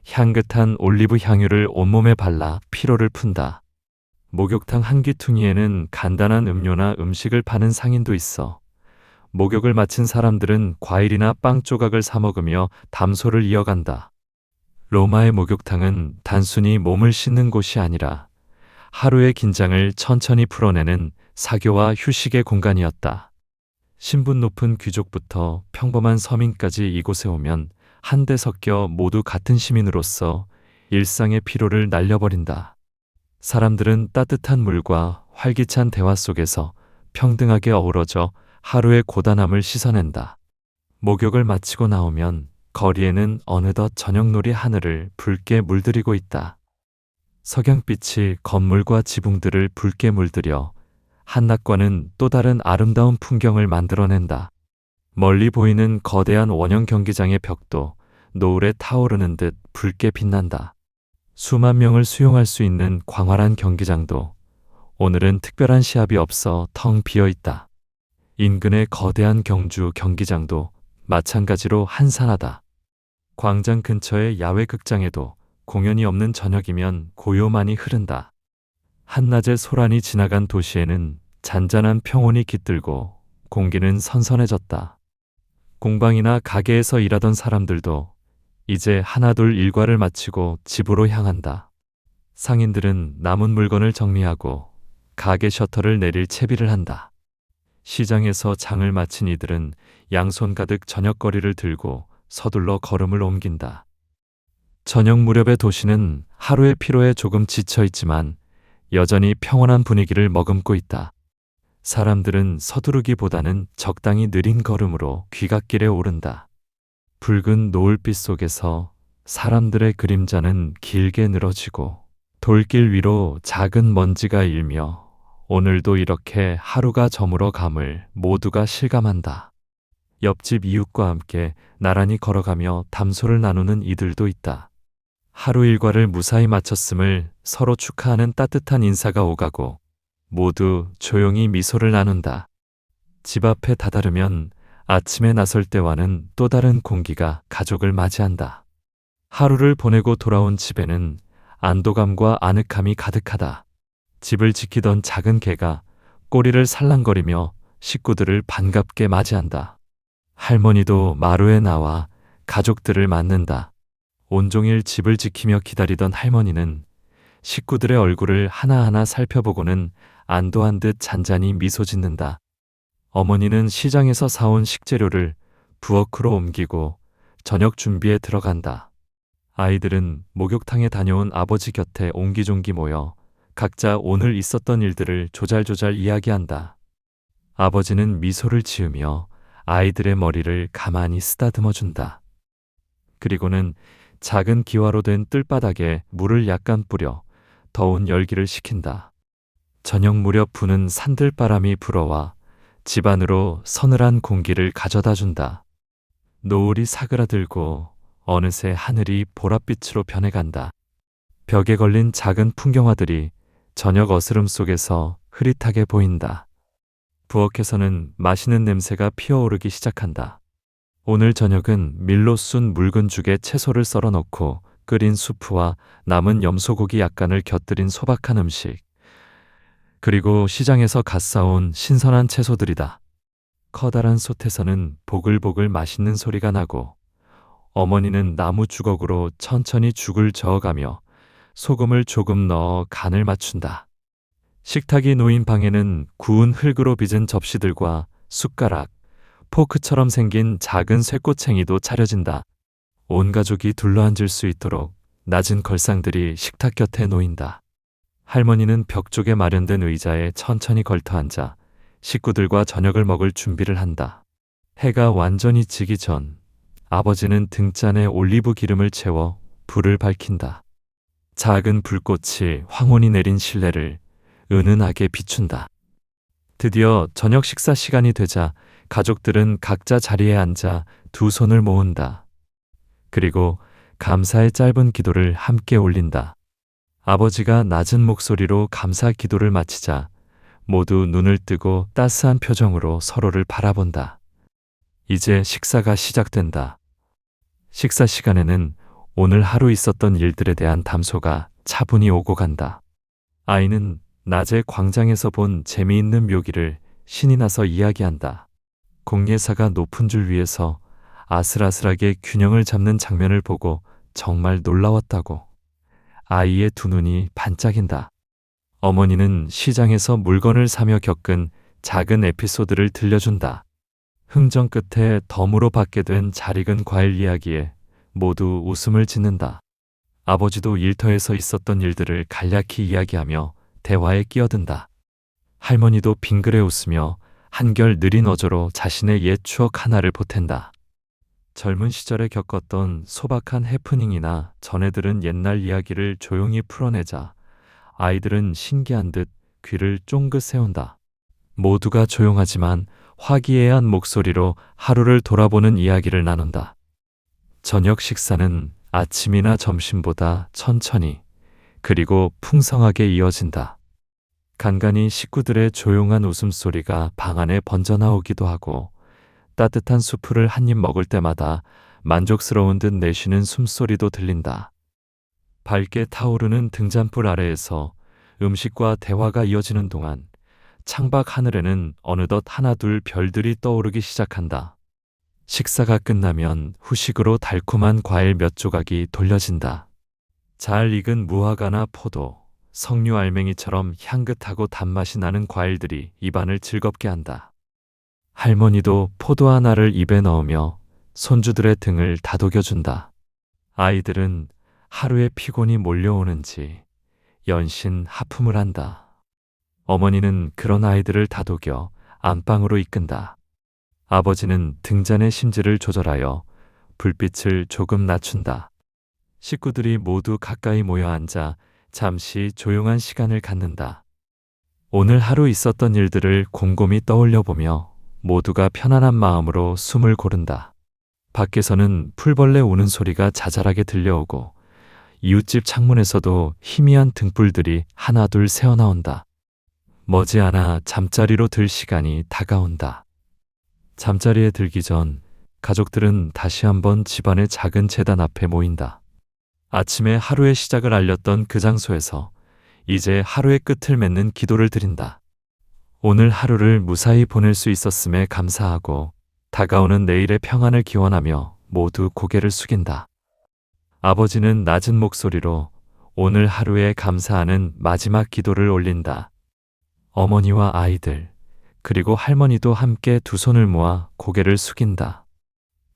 향긋한 올리브 향유를 온몸에 발라 피로를 푼다. 목욕탕 한 귀퉁이에는 간단한 음료나 음식을 파는 상인도 있어 목욕을 마친 사람들은 과일이나 빵 조각을 사 먹으며 담소를 이어간다. 로마의 목욕탕은 단순히 몸을 씻는 곳이 아니라 하루의 긴장을 천천히 풀어내는 사교와 휴식의 공간이었다. 신분 높은 귀족부터 평범한 서민까지 이곳에 오면 한데 섞여 모두 같은 시민으로서 일상의 피로를 날려버린다. 사람들은 따뜻한 물과 활기찬 대화 속에서 평등하게 어우러져 하루의 고단함을 씻어낸다. 목욕을 마치고 나오면 거리에는 어느덧 저녁놀이 하늘을 붉게 물들이고 있다. 석양빛이 건물과 지붕들을 붉게 물들여 한낮과는 또 다른 아름다운 풍경을 만들어낸다. 멀리 보이는 거대한 원형 경기장의 벽도 노을에 타오르는 듯 붉게 빛난다. 수만 명을 수용할 수 있는 광활한 경기장도 오늘은 특별한 시합이 없어 텅 비어 있다. 인근의 거대한 경주 경기장도 마찬가지로 한산하다. 광장 근처의 야외 극장에도 공연이 없는 저녁이면 고요만이 흐른다. 한낮에 소란이 지나간 도시에는 잔잔한 평온이 깃들고 공기는 선선해졌다. 공방이나 가게에서 일하던 사람들도 이제 하나둘 일과를 마치고 집으로 향한다. 상인들은 남은 물건을 정리하고 가게 셔터를 내릴 채비를 한다. 시장에서 장을 마친 이들은 양손 가득 저녁거리를 들고 서둘러 걸음을 옮긴다. 저녁 무렵의 도시는 하루의 피로에 조금 지쳐 있지만 여전히 평온한 분위기를 머금고 있다. 사람들은 서두르기보다는 적당히 느린 걸음으로 귀갓길에 오른다. 붉은 노을빛 속에서 사람들의 그림자는 길게 늘어지고 돌길 위로 작은 먼지가 일며 오늘도 이렇게 하루가 저물어 감을 모두가 실감한다. 옆집 이웃과 함께 나란히 걸어가며 담소를 나누는 이들도 있다. 하루 일과를 무사히 마쳤음을 서로 축하하는 따뜻한 인사가 오가고 모두 조용히 미소를 나눈다. 집 앞에 다다르면 아침에 나설 때와는 또 다른 공기가 가족을 맞이한다. 하루를 보내고 돌아온 집에는 안도감과 아늑함이 가득하다. 집을 지키던 작은 개가 꼬리를 살랑거리며 식구들을 반갑게 맞이한다. 할머니도 마루에 나와 가족들을 맞는다. 온종일 집을 지키며 기다리던 할머니는 식구들의 얼굴을 하나하나 살펴보고는 안도한 듯 잔잔히 미소 짓는다. 어머니는 시장에서 사온 식재료를 부엌으로 옮기고 저녁 준비에 들어간다. 아이들은 목욕탕에 다녀온 아버지 곁에 옹기종기 모여 각자 오늘 있었던 일들을 조잘조잘 이야기한다. 아버지는 미소를 지으며 아이들의 머리를 가만히 쓰다듬어 준다. 그리고는 작은 기와로 된 뜰바닥에 물을 약간 뿌려 더운 열기를 식힌다. 저녁 무렵 부는 산들바람이 불어와 집 안으로 서늘한 공기를 가져다 준다. 노을이 사그라들고 어느새 하늘이 보랏빛으로 변해간다. 벽에 걸린 작은 풍경화들이 저녁 어스름 속에서 흐릿하게 보인다. 부엌에서는 맛있는 냄새가 피어오르기 시작한다. 오늘 저녁은 밀로 쏜 묽은 죽에 채소를 썰어 넣고 끓인 수프와 남은 염소고기 약간을 곁들인 소박한 음식, 그리고 시장에서 갓 사온 신선한 채소들이다. 커다란 솥에서는 보글보글 맛있는 소리가 나고 어머니는 나무 주걱으로 천천히 죽을 저어가며 소금을 조금 넣어 간을 맞춘다. 식탁이 놓인 방에는 구운 흙으로 빚은 접시들과 숟가락, 포크처럼 생긴 작은 쇠꼬챙이도 차려진다. 온 가족이 둘러앉을 수 있도록 낮은 걸상들이 식탁 곁에 놓인다. 할머니는 벽 쪽에 마련된 의자에 천천히 걸터 앉아 식구들과 저녁을 먹을 준비를 한다. 해가 완전히 지기 전 아버지는 등잔에 올리브 기름을 채워 불을 밝힌다. 작은 불꽃이 황혼이 내린 실내를 은은하게 비춘다. 드디어 저녁 식사 시간이 되자 가족들은 각자 자리에 앉아 두 손을 모은다. 그리고 감사의 짧은 기도를 함께 올린다. 아버지가 낮은 목소리로 감사 기도를 마치자 모두 눈을 뜨고 따스한 표정으로 서로를 바라본다. 이제 식사가 시작된다. 식사 시간에는 오늘 하루 있었던 일들에 대한 담소가 차분히 오고 간다. 아이는 낮에 광장에서 본 재미있는 묘기를 신이 나서 이야기한다. 공예사가 높은 줄 위에서 아슬아슬하게 균형을 잡는 장면을 보고 정말 놀라웠다고. 아이의 두 눈이 반짝인다. 어머니는 시장에서 물건을 사며 겪은 작은 에피소드를 들려준다. 흥정 끝에 덤으로 받게 된 잘 익은 과일 이야기에 모두 웃음을 짓는다. 아버지도 일터에서 있었던 일들을 간략히 이야기하며 대화에 끼어든다. 할머니도 빙그레 웃으며 한결 느린 어조로 자신의 옛 추억 하나를 보탠다. 젊은 시절에 겪었던 소박한 해프닝이나 전해 들은 옛날 이야기를 조용히 풀어내자 아이들은 신기한 듯 귀를 쫑긋 세운다. 모두가 조용하지만 화기애애한 목소리로 하루를 돌아보는 이야기를 나눈다. 저녁 식사는 아침이나 점심보다 천천히 그리고 풍성하게 이어진다. 간간히 식구들의 조용한 웃음소리가 방 안에 번져나오기도 하고 따뜻한 수프를 한 입 먹을 때마다 만족스러운 듯 내쉬는 숨소리도 들린다. 밝게 타오르는 등잔불 아래에서 음식과 대화가 이어지는 동안 창밖 하늘에는 어느덧 하나둘 별들이 떠오르기 시작한다. 식사가 끝나면 후식으로 달콤한 과일 몇 조각이 돌려진다. 잘 익은 무화과나 포도, 석류 알맹이처럼 향긋하고 단맛이 나는 과일들이 입안을 즐겁게 한다. 할머니도 포도 하나를 입에 넣으며 손주들의 등을 다독여준다. 아이들은 하루의 피곤이 몰려오는지 연신 하품을 한다. 어머니는 그런 아이들을 다독여 안방으로 이끈다. 아버지는 등잔의 심지를 조절하여 불빛을 조금 낮춘다. 식구들이 모두 가까이 모여 앉아 잠시 조용한 시간을 갖는다. 오늘 하루 있었던 일들을 곰곰이 떠올려 보며 모두가 편안한 마음으로 숨을 고른다. 밖에서는 풀벌레 우는 소리가 자잘하게 들려오고 이웃집 창문에서도 희미한 등불들이 하나둘 새어나온다. 머지않아 잠자리로 들 시간이 다가온다. 잠자리에 들기 전 가족들은 다시 한번 집안의 작은 제단 앞에 모인다. 아침에 하루의 시작을 알렸던 그 장소에서 이제 하루의 끝을 맺는 기도를 드린다. 오늘 하루를 무사히 보낼 수 있었음에 감사하고 다가오는 내일의 평안을 기원하며 모두 고개를 숙인다. 아버지는 낮은 목소리로 오늘 하루에 감사하는 마지막 기도를 올린다. 어머니와 아이들, 그리고 할머니도 함께 두 손을 모아 고개를 숙인다.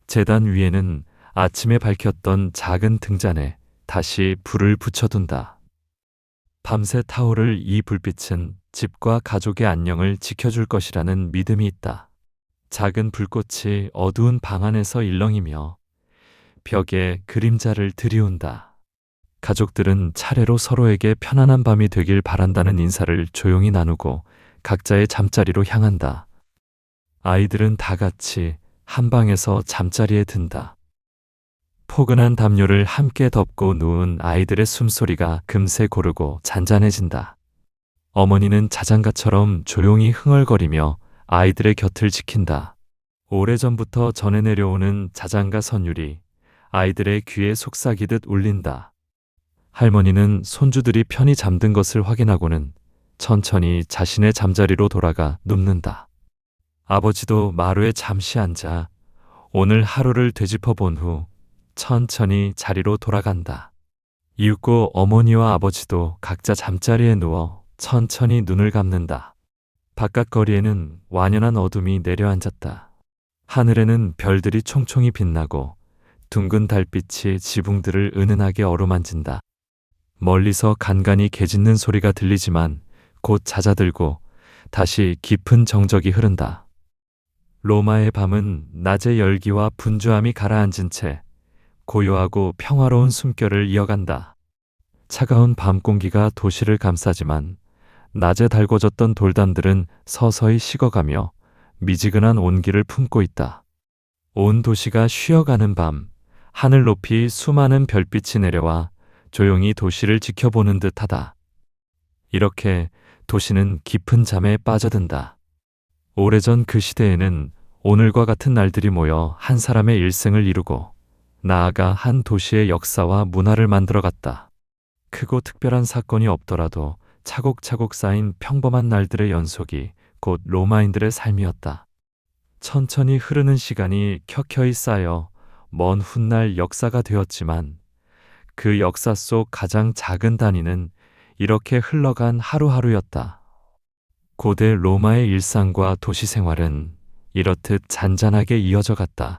제단 위에는 아침에 밝혔던 작은 등잔에 다시 불을 붙여둔다. 밤새 타오를 이 불빛은 집과 가족의 안녕을 지켜줄 것이라는 믿음이 있다. 작은 불꽃이 어두운 방 안에서 일렁이며 벽에 그림자를 들이운다. 가족들은 차례로 서로에게 편안한 밤이 되길 바란다는 인사를 조용히 나누고 각자의 잠자리로 향한다. 아이들은 다 같이 한 방에서 잠자리에 든다. 포근한 담요를 함께 덮고 누운 아이들의 숨소리가 금세 고르고 잔잔해진다. 어머니는 자장가처럼 조용히 흥얼거리며 아이들의 곁을 지킨다. 오래전부터 전해 내려오는 자장가 선율이 아이들의 귀에 속삭이듯 울린다. 할머니는 손주들이 편히 잠든 것을 확인하고는 천천히 자신의 잠자리로 돌아가 눕는다. 아버지도 마루에 잠시 앉아 오늘 하루를 되짚어 본 후 천천히 자리로 돌아간다. 이윽고 어머니와 아버지도 각자 잠자리에 누워 천천히 눈을 감는다. 바깥 거리에는 완연한 어둠이 내려앉았다. 하늘에는 별들이 총총히 빛나고 둥근 달빛이 지붕들을 은은하게 어루만진다. 멀리서 간간이 개 짖는 소리가 들리지만 곧 잦아들고 다시 깊은 정적이 흐른다. 로마의 밤은 낮의 열기와 분주함이 가라앉은 채 고요하고 평화로운 숨결을 이어간다. 차가운 밤 공기가 도시를 감싸지만 낮에 달궈졌던 돌담들은 서서히 식어가며 미지근한 온기를 품고 있다. 온 도시가 쉬어가는 밤, 하늘 높이 수많은 별빛이 내려와 조용히 도시를 지켜보는 듯하다. 이렇게 도시는 깊은 잠에 빠져든다. 오래전 그 시대에는 오늘과 같은 날들이 모여 한 사람의 일생을 이루고 나아가 한 도시의 역사와 문화를 만들어갔다. 크고 특별한 사건이 없더라도 차곡차곡 쌓인 평범한 날들의 연속이 곧 로마인들의 삶이었다. 천천히 흐르는 시간이 켜켜이 쌓여 먼 훗날 역사가 되었지만 그 역사 속 가장 작은 단위는 이렇게 흘러간 하루하루였다. 고대 로마의 일상과 도시 생활은 이렇듯 잔잔하게 이어져 갔다.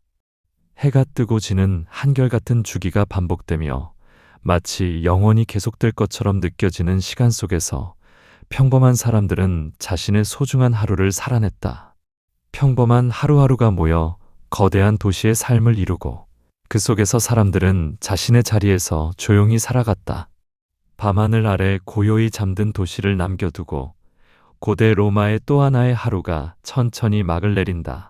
해가 뜨고 지는 한결같은 주기가 반복되며 마치 영원히 계속될 것처럼 느껴지는 시간 속에서 평범한 사람들은 자신의 소중한 하루를 살아냈다. 평범한 하루하루가 모여 거대한 도시의 삶을 이루고 그 속에서 사람들은 자신의 자리에서 조용히 살아갔다. 밤하늘 아래 고요히 잠든 도시를 남겨두고 고대 로마의 또 하나의 하루가 천천히 막을 내린다.